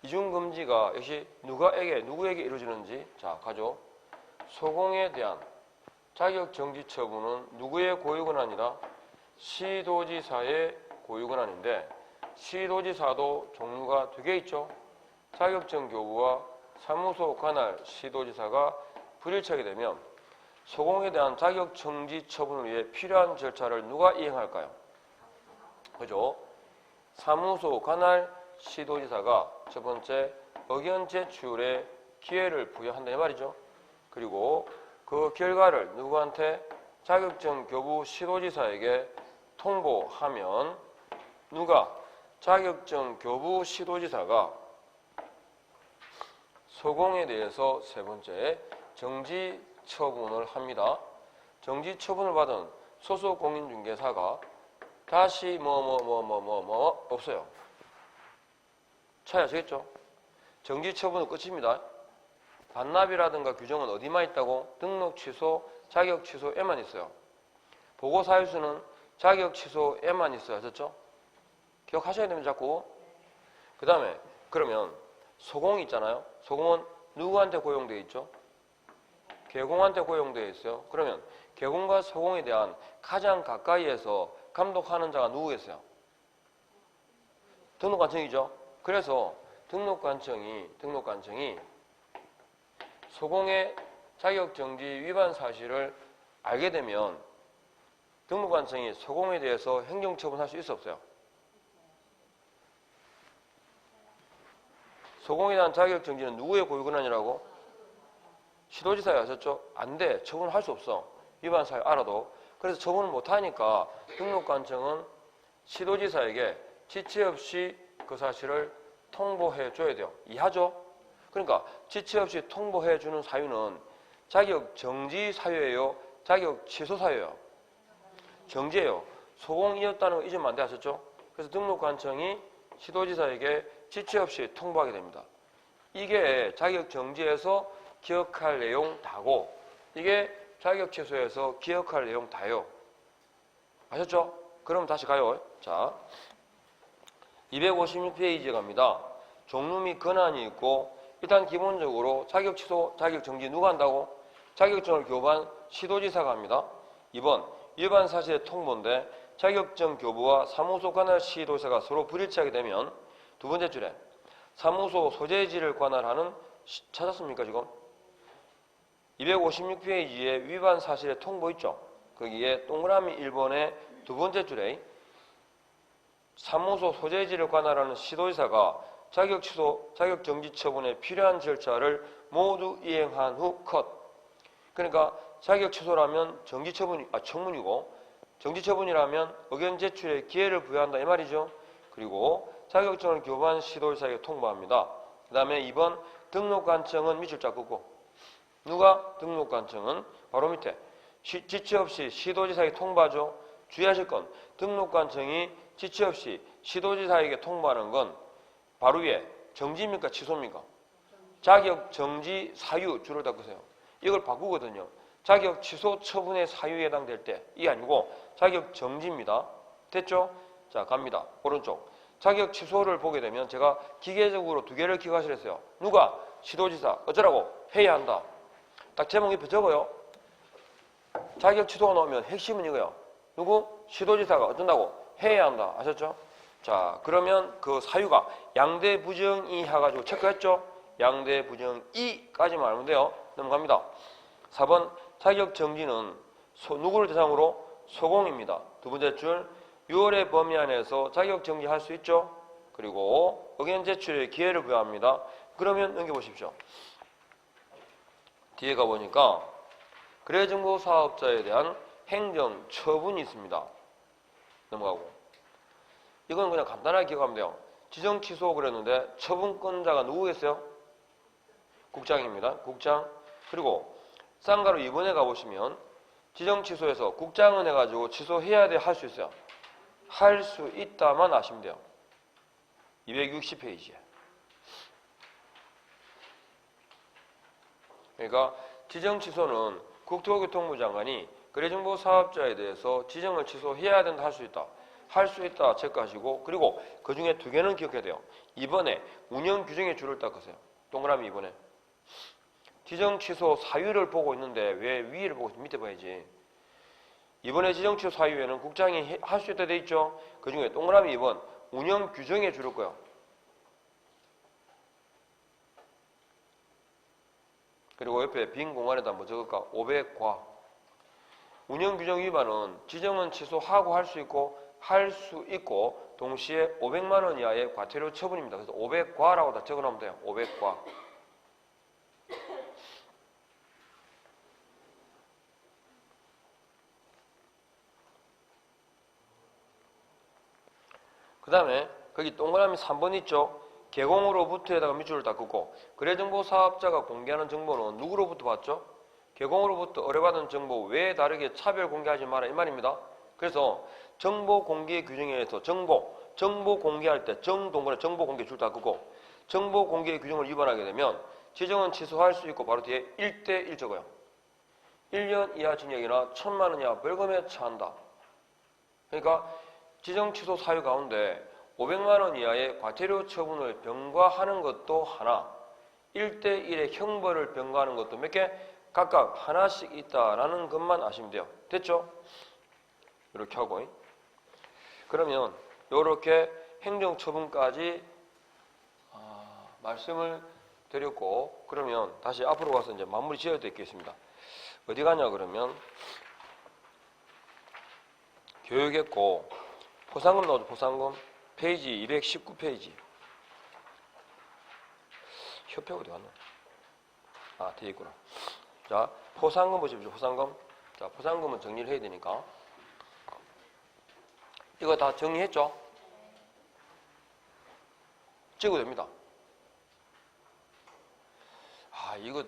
이중금지가 역시 누구에게 이루어지는지 자, 가죠. 소공에 대한 자격정지 처분은 누구의 고유권한이다? 시도지사의 고유권한인데 시도지사도 종류가 2개 있죠. 자격증 교부와 사무소 관할 시도지사가 불일치하게 되면 소공에 대한 자격정지 처분을 위해 필요한 절차를 누가 이행할까요? 그죠? 사무소 관할 시도지사가 첫 번째 의견 제출의 기회를 부여한다 이 말이죠. 그리고 그 결과를 누구한테? 자격증 교부 시도지사에게 통보하면 누가? 자격증 교부 시도지사가 소공에 대해서 세 번째 정지 처분을 합니다. 정지 처분을 받은 소속 공인중개사가 다시 없어요. 차이 아시겠죠? 정지 처분은 끝입니다. 반납이라든가 규정은 어디만 있다고? 등록 취소, 자격 취소에만 있어요. 보고 사유수는 자격 취소에만 있어요. 아셨죠? 기억하셔야 됩니다. 자꾸. 그 다음에 그러면 소공이 있잖아요. 소공은 누구한테 고용되어 있죠? 개공한테 고용되어 있어요. 그러면 개공과 소공에 대한 가장 가까이에서 감독하는 자가 누구겠어요? 등록관청이죠. 그래서 등록관청이 소공의 자격정지 위반 사실을 알게 되면 등록관청이 소공에 대해서 행정처분할 수 있어 없어요? 소공에 대한 자격정지는 누구의 고유권한이라고? 시도지사에 하셨죠? 안 돼. 처분할 수 없어. 위반 사유 알아도. 그래서 처분을 못하니까 등록관청은 시도지사에게 지체 없이 그 사실을 통보해 줘야 돼요. 이해하죠? 그러니까 지체 없이 통보해 주는 사유는 자격 정지 사유예요? 자격 취소 사유예요? 정지예요. 소공이었다는 거 잊으면 안 돼. 하셨죠? 그래서 등록관청이 시도지사에게 지체 없이 통보하게 됩니다. 이게 자격 정지에서 기억할 내용 다고 이게 자격 취소에서 기억할 내용 다요. 아셨죠? 그럼 다시 가요. 자, 256페이지에 갑니다. 종류 및 권한이 있고 일단 기본적으로 자격 취소, 자격 정지 누가 한다고? 자격증을 교부한 시도지사가 합니다. 2번 위반 사실의 통보인데 자격증 교부와 사무소 관할 시도지사가 서로 불일치하게 되면 두 번째 줄에 사무소 소재지를 관할하는 찾았습니까 지금? 256페이지에 위반 사실의 통보 있죠? 거기에 동그라미 1번의 두 번째 줄에 사무소 소재지를 관할하는 시도지사가 자격 취소, 자격 정지 처분에 필요한 절차를 모두 이행한 후 컷. 그러니까 자격 취소라면 정지 처분이 청문이고 정지 처분이라면 의견 제출의 기회를 부여한다 이 말이죠. 그리고 자격증을 교부한 시도지사에게 통보합니다. 그 다음에 2번 등록관청은 밑줄 쫙 긋고 누가? 등록관청은 바로 밑에 지체 없이 시도지사에게 통보하죠. 주의하실 건 등록관청이 지체 없이 시도지사에게 통보하는 건 바로 위에 정지입니까? 취소입니까? 자격 정지 사유 줄을 닦으세요. 이걸 바꾸거든요. 자격 취소 처분의 사유에 해당될 때 이게 아니고 자격 정지입니다. 됐죠? 자 갑니다. 오른쪽 자격 취소를 보게 되면 제가 기계적으로 두 개를 기억하시랬어요. 누가? 시도지사. 어쩌라고? 해야 한다. 딱 제목 옆에 적어요. 자격 취소가 나오면 핵심은 이거예요. 누구? 시도지사가 어쩐다고? 해야 한다. 아셨죠? 자 그러면 그 사유가 양대 부정이 해가지고 체크했죠? 양대 부정이까지만 알면 돼요. 넘어갑니다. 4번 자격 정지는 누구를 대상으로? 소공입니다. 두 번째 줄 6월의 범위 안에서 자격 정지할 수 있죠? 그리고 의견 제출의 기회를 부여합니다. 그러면 넘겨보십시오. 뒤에 가보니까 거래정보 사업자에 대한 행정 처분이 있습니다. 넘어가고 이건 그냥 간단하게 기억하면 돼요. 지정 취소 그랬는데 처분권자가 누구겠어요? 국장입니다. 국장. 그리고 쌍가루 2번에 가보시면 지정 취소해서 국장은 해가지고 취소해야 돼 할 수 있어요. 할 수 있다만 아시면 돼요. 260페이지에. 그러니까 지정 취소는 국토교통부 장관이 거래정보 사업자에 대해서 지정을 취소해야 된다 할 수 있다. 할 수 있다 체크하시고 그리고 그 중에 두 개는 기억해야 돼요. 2번에 운영 규정의 줄을 닦으세요. 동그라미 2번에. 지정 취소 사유를 보고 있는데 왜 위를 보고 밑에 봐야지. 이번에 지정 취소 사유에는 국장이 할 수 있다 돼 있죠. 그 중에 동그라미 2번 운영 규정에 줄을 거예요. 그리고 옆에 빈 공간에다 뭐 적을까? 500과. 운영규정 위반은 지정은 취소하고 할 수 있고 동시에 500만 원 이하의 과태료 처분입니다. 그래서 500과라고 다 적어놓으면 돼요. 500과. 그 다음에 거기 동그라미 3번 있죠? 개공으로부터에다가 밑줄을 딱 긋고 거래정보 사업자가 공개하는 정보는 누구로부터 받죠? 개공으로부터 의뢰받은 정보 외에 다르게 차별 공개하지 마라 이 말입니다. 그래서 정보 공개 규정에 의해서 정보 공개할 때 정동그라미 정보 공개 줄 딱 긋고 정보 공개 규정을 위반하게 되면 지정은 취소할 수 있고 바로 뒤에 1대1 적어요. 1년 이하 징역이나 1,000만 원 이하 벌금에 처한다. 그러니까 지정 취소 사유 가운데 500만 원 이하의 과태료 처분을 병과하는 것도 하나, 1대1의 형벌을 병과하는 것도 몇 개? 각각 하나씩 있다라는 것만 아시면 돼요. 됐죠? 이렇게 하고. 그러면 이렇게 행정처분까지 말씀을 드렸고, 그러면 다시 앞으로 가서 이제 마무리 지어야 되겠습니다. 어디 가냐 그러면 교육했고 포상금 나오죠. 포상금 페이지 219페이지. 협회 어디 갔나? 아, 뒤에 있구나. 자, 포상금 보십시오. 포상금. 자, 포상금은 정리를 해야 되니까. 이거 다 정리했죠? 찍어도 됩니다. 아, 이거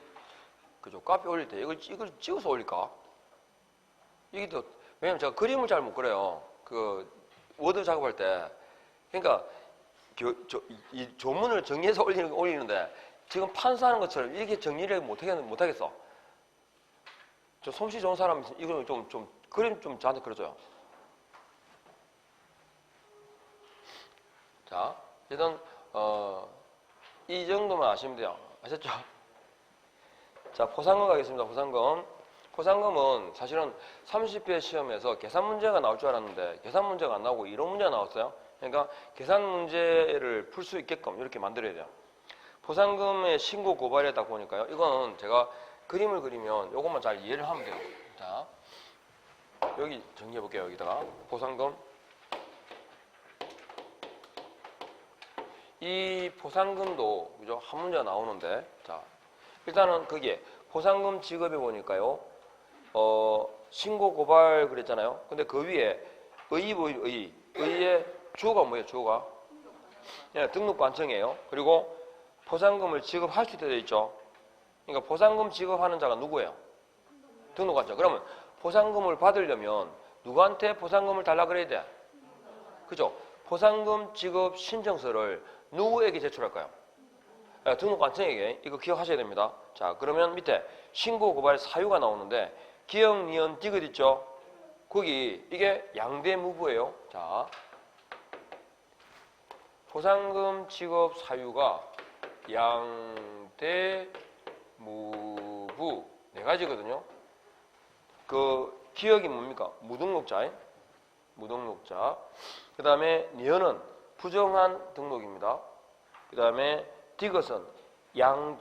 그죠? 카페 올릴 때 이걸 찍어서 올릴까? 이게 또 왜냐면 제가 그림을 잘 못 그려요. 그 워드 작업할 때. 그러니까 이 조문을 정리해서 올리는데 지금 판사하는 것처럼 이렇게 정리를 못하겠어. 저 솜씨 좋은 사람 이거 좀 그림 좀 저한테 그려줘요. 자, 일단 이 정도만 아시면 돼요. 아셨죠? 자, 포상금 가겠습니다. 포상금은 사실은 30회 시험에서 계산 문제가 나올 줄 알았는데 계산 문제가 안 나오고 이론 문제가 나왔어요. 그러니까 계산 문제를 풀 수 있게끔 이렇게 만들어야 돼요. 포상금의 신고 고발에 딱 보니까요. 이건 제가 그림을 그리면 이것만 잘 이해를 하면 돼요. 자, 여기 정리해 볼게요. 여기다가 포상금. 이 포상금도 그죠? 한 문제가 나오는데, 자, 일단은 거기에 포상금 지급에 보니까요. 신고 고발 그랬잖아요. 근데 그 위에 의의 주어가 뭐예요? 주어가 등록 관청이에요. 그리고 포상금을 지급할 수 있다 되어 있죠. 그러니까 포상금 지급하는 자가 누구예요? 등록 관청. 그러면 포상금을 받으려면 누구한테 포상금을 달라 그래야 돼? 그죠? 포상금 지급 신청서를 누구에게 제출할까요? 등록 관청에게. 이거 기억하셔야 됩니다. 자, 그러면 밑에 신고 고발 사유가 나오는데 기억, 니은, 디귿 있죠? 거기 이게 양대무부예요. 자, 포상금 지급 사유가 양대무부 네 가지거든요. 그 기억이 뭡니까? 무등록자. 그 다음에 니은은 부정한 등록입니다. 그 다음에 디귿은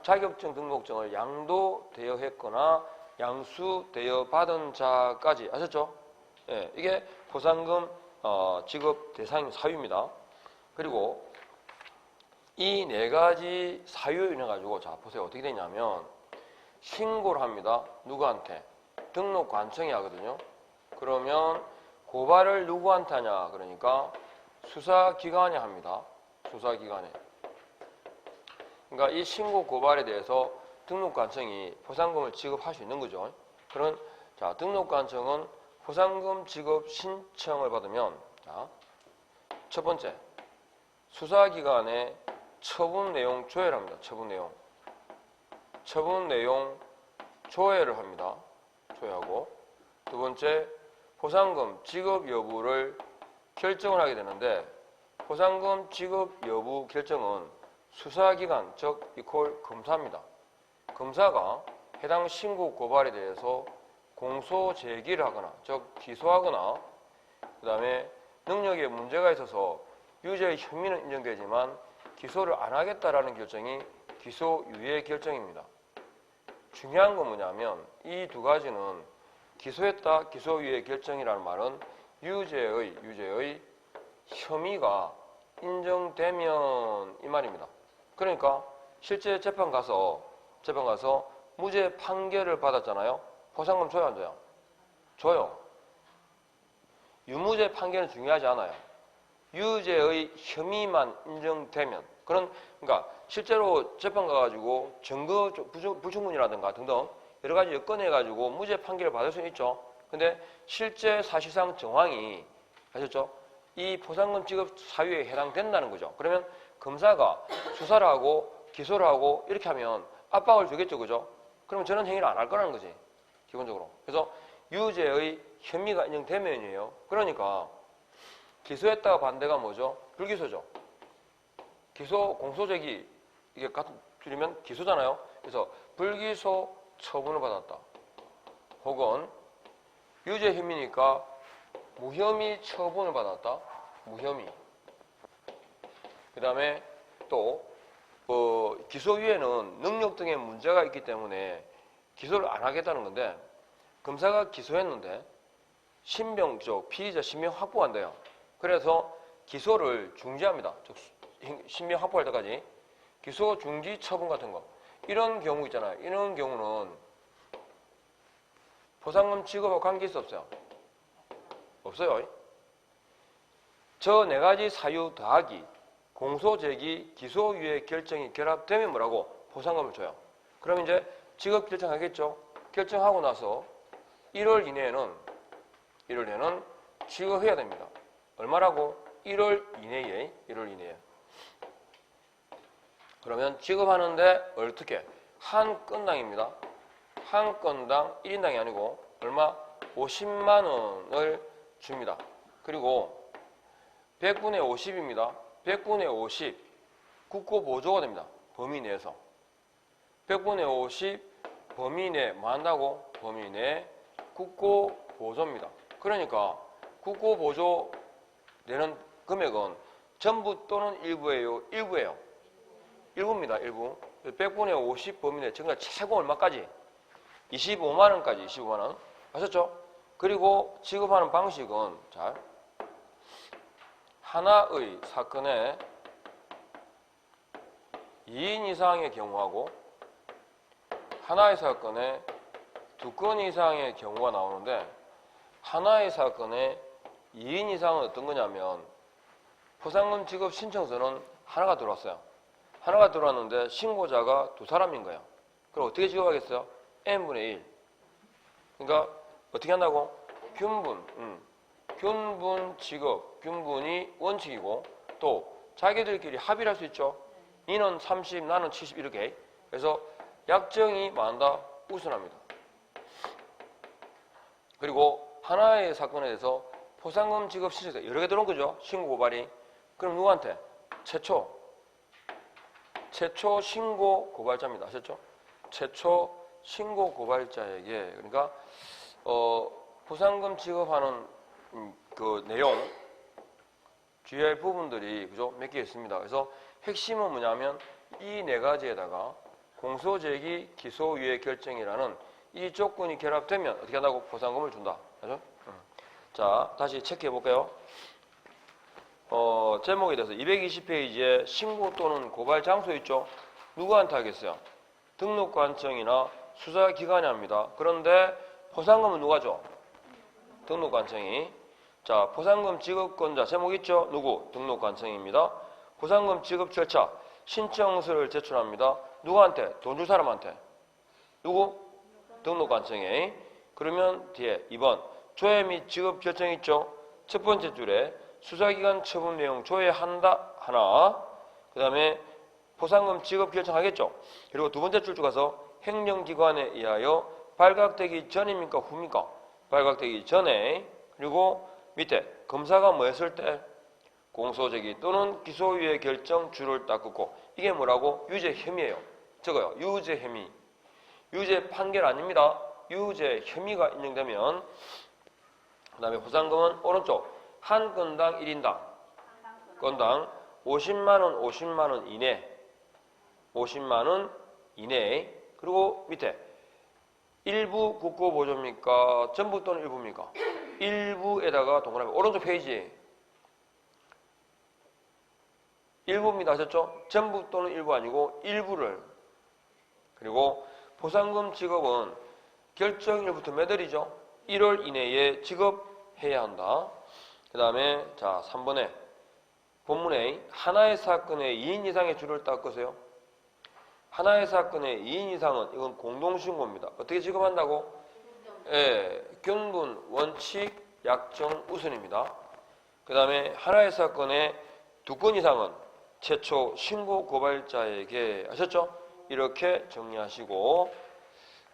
자격증 등록증을 양도대여했거나 양수대여 받은 자까지. 아셨죠? 예, 이게 포상금 지급 대상 사유입니다. 그리고 이 네 가지 사유에 인해 가지고 자 보세요. 어떻게 되냐면 신고를 합니다. 누구한테? 등록관청이 하거든요. 그러면 고발을 누구한테 하냐? 그러니까 수사기관에 합니다. 수사기관에. 그러니까 이 신고 고발에 대해서 등록관청이 포상금을 지급할 수 있는 거죠. 그런 자 등록관청은 포상금 지급 신청을 받으면 자, 첫 번째 수사기관에 처분 내용 조회를 합니다. 처분 내용 조회를 합니다. 조회하고 두 번째 포상금 지급 여부를 결정을 하게 되는데 포상금 지급 여부 결정은 수사기관 즉 이퀄 검사입니다. 검사가 해당 신고 고발에 대해서 공소 제기를 하거나 즉 기소하거나 그 다음에 능력에 문제가 있어서 유죄의 혐의는 인정되지만 기소를 안 하겠다라는 결정이 기소유예 결정입니다. 중요한 건 뭐냐면 이 두 가지는 기소했다, 기소유예 결정이라는 말은 유죄의 혐의가 인정되면 이 말입니다. 그러니까 실제 재판 가서 무죄 판결을 받았잖아요. 보상금 줘요, 안 줘요? 줘요. 유무죄 판결은 중요하지 않아요. 유죄의 혐의만 인정되면 그러니까 실제로 재판 가가지고 증거 불충분이라든가 등등 여러 가지 여건해 가지고 무죄 판결을 받을 수는 있죠. 근데 실제 사실상 정황이 아셨죠? 이 포상금 지급 사유에 해당된다는 거죠. 그러면 검사가 수사를 하고 기소를 하고 이렇게 하면 압박을 주겠죠, 그죠? 그러면 저런 행위를 안 할 거라는 거지, 기본적으로. 그래서 유죄의 혐의가 인정되면이에요. 그러니까 기소했다가 반대가 뭐죠? 불기소죠. 기소, 공소제기 이게 같은 줄이면 기소잖아요. 그래서 불기소 처분을 받았다. 혹은 유죄 혐의니까 무혐의 처분을 받았다. 무혐의. 그 다음에 또 기소유예는 능력 등의 문제가 있기 때문에 기소를 안 하겠다는 건데 검사가 기소했는데 피의자 신병 확보가 안 돼요. 그래서 기소를 중지합니다. 즉 신병 확보할 때까지 기소 중지 처분 같은 거 이런 경우 있잖아요. 이런 경우는 보상금 지급하고 관계 있어 없어요? 없어요. 저 네 가지 사유 더하기 공소제기 기소유예 결정이 결합되면 뭐라고? 보상금을 줘요. 그럼 이제 지급 결정하겠죠. 결정하고 나서 1월 이내에는 지급해야 됩니다. 얼마라고? 1월 이내에. 그러면 지급하는데 어떻게? 한 건당입니다. 한 건당 1인당이 아니고 얼마? 50만 원을 줍니다. 그리고 100분의 50입니다. 100분의 50 국고보조가 됩니다. 범위 내에서 100분의 50 범위 내 뭐 한다고? 범위 내 국고보조입니다. 그러니까 국고보조 내는 금액은 전부 또는 일부예요? 일부예요. 일부입니다. 일부. 100분의 50 범위 내 그러니까 최고 얼마까지? 25만 원까지 25만 원. 아셨죠? 그리고 지급하는 방식은 하나의 사건에 2인 이상의 경우하고 하나의 사건에 2건 이상의 경우가 나오는데 하나의 사건에 2인 이상은 어떤 거냐면 포상금 지급 신청서는 하나가 들어왔어요. 하나가 들어왔는데 신고자가 2사람인 거예요. 그럼 어떻게 지급하겠어요? n분의 1. 그러니까 어떻게 한다고? 균분 지급, 균분이 원칙이고 또 자기들끼리 합의를 할 수 있죠. 니는 30, 나는 70 이렇게. 그래서 약정이 뭐한다? 우선합니다. 그리고 하나의 사건에 대해서 포상금 지급 신청서 여러 개 들어온 거죠. 신고 고발이. 그럼 누구한테? 최초 신고 고발자입니다. 아셨죠? 최초 신고 고발자에게 그러니까 포상금 지급하는 그 내용 주의할 부분들이 그죠? 몇 개 있습니다. 그래서 핵심은 뭐냐면 이 네 가지에다가 공소제기 기소유예 결정이라는 이 조건이 결합되면 어떻게 한다고? 포상금을 준다. 그죠? 자, 다시 체크해 볼까요? 제목에 대해서 220페이지에 신고 또는 고발 장소 있죠? 누구한테 하겠어요? 등록관청이나 수사기관이 합니다. 그런데 포상금은 누가 줘? 등록관청이. 자, 포상금 지급권자 제목 있죠? 누구? 등록관청입니다. 포상금 지급 절차 신청서를 제출합니다. 누구한테? 돈 줄 사람한테. 누구? 등록관청에. 그러면 뒤에 2번 조회 및 지급 결정 있죠? 첫 번째 줄에 수사기관 처분 내용 조회한다 하나. 그 다음에 포상금 지급 결정하겠죠? 그리고 두 번째 줄 가서 행정기관에 의하여 발각되기 전입니까? 후입니까? 발각되기 전에. 그리고 밑에 검사가 뭐 했을 때? 공소제기 또는 기소유예 결정 줄을 딱 긋고 이게 뭐라고? 유죄 혐의예요. 적어요. 유죄 혐의. 유죄 판결 아닙니다. 유죄 혐의가 인정되면 그 다음에 포상금은 오른쪽 한 건당 1인당 건당 50만 원 이내 50만 원 이내. 그리고 밑에 일부 국고보조입니까? 전부 또는 일부입니까? 일부에다가 동그라미. 오른쪽 페이지. 일부입니다. 하셨죠? 전부 또는 일부 아니고 일부를. 그리고 보상금 지급은 결정일부터 몇 월이죠? 1월 이내에 지급해야 한다. 그 다음에 자 3번에 본문에 하나의 사건에 2인 이상의 주를 닦으세요. 하나의 사건에 2인 이상은 이건 공동신고입니다. 어떻게 지급한다고? 예, 견분, 원칙, 약정, 우선입니다. 그 다음에 하나의 사건에 2건 이상은 최초 신고 고발자에게 하셨죠? 이렇게 정리하시고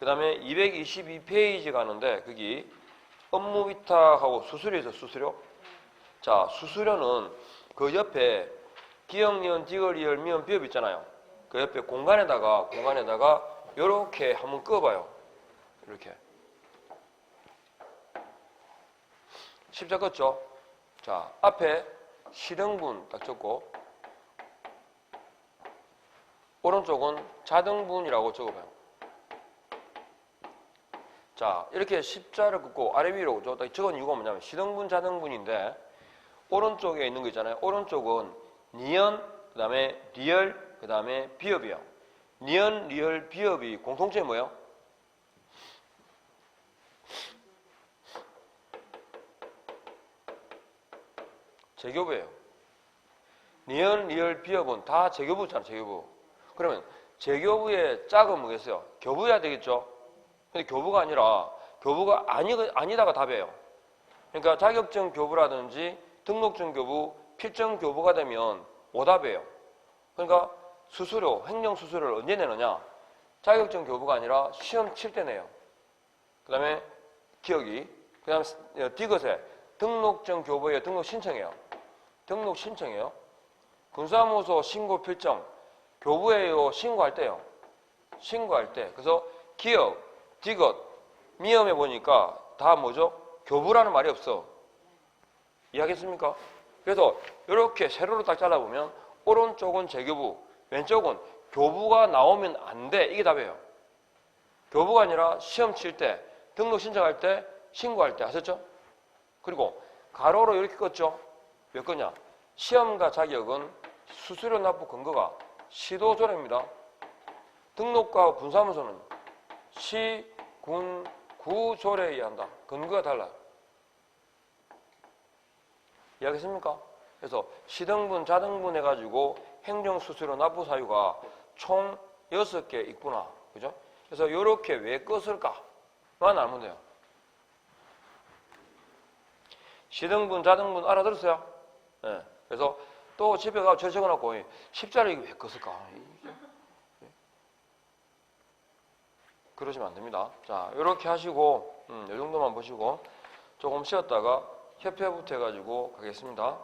그 다음에 222페이지 가는데 거기 업무 위탁하고 수수료 있어. 수수료. 자, 수수료는 그 옆에 기역, 니은, 디귿, 리을, 미음, 비읍 있잖아요. 그 옆에 공간에다가 이렇게 한번 끄어봐요. 이렇게. 십자 껐죠? 자, 앞에 시등분 딱 적고 오른쪽은 자등분이라고 적어봐요. 자, 이렇게 십자를 긋고 아래 위로 적은 이유가 뭐냐면 시등분, 자등분인데 오른쪽에 있는 거 있잖아요. 오른쪽은 니은, 그 다음에 리얼, 그 다음에 비읍이요. 니은, 리얼, 비읍이 공통점이 뭐예요? 재교부예요. 니은, 리얼, 비읍은 다 재교부잖아요. 재교부. 그러면 재교부의 짝은 뭐겠어요? 교부해야 되겠죠? 근데 교부가 아니라 교부가 아니다가 답이에요. 그러니까 자격증 교부라든지 등록증 교부, 필정 교부가 되면 오답이에요. 그러니까 수수료, 행정 수수료를 언제 내느냐? 자격증 교부가 아니라 시험 칠 때 내요. 그 다음에 기억이, 그 다음에 디귿에 등록증 교부에 등록 신청해요. 등록 신청해요. 군사무소 신고 필정, 교부에요. 신고할 때요. 신고할 때. 그래서 기억, 디귿, 미음에 보니까 다 뭐죠? 교부라는 말이 없어. 이해하겠습니까? 그래서 이렇게 세로로 딱 잘라보면 오른쪽은 재교부, 왼쪽은 교부가 나오면 안 돼. 이게 답이에요. 교부가 아니라 시험 칠 때, 등록 신청할 때, 신고할 때 하셨죠? 그리고 가로로 이렇게 껐죠? 왜 껐냐? 시험과 자격은 수수료 납부 근거가 시도조례입니다. 등록과 분사무소는 시, 군, 구조례에 의한다. 근거가 달라요. 이해하겠습니까? 그래서 시등분, 자등분 해가지고 행정수수료 납부 사유가 총 6개 있구나. 그죠? 그래서 이렇게 왜 껐을까만 알면 돼요. 시등분, 자등분 알아들었어요? 네. 그래서 또 집에 가서 저 적어놓고 십자를 이거 왜 껐을까? 그러시면 안 됩니다. 자, 이렇게 하시고 이 정도만 보시고 조금 쉬었다가 협회부터 해가지고 가겠습니다.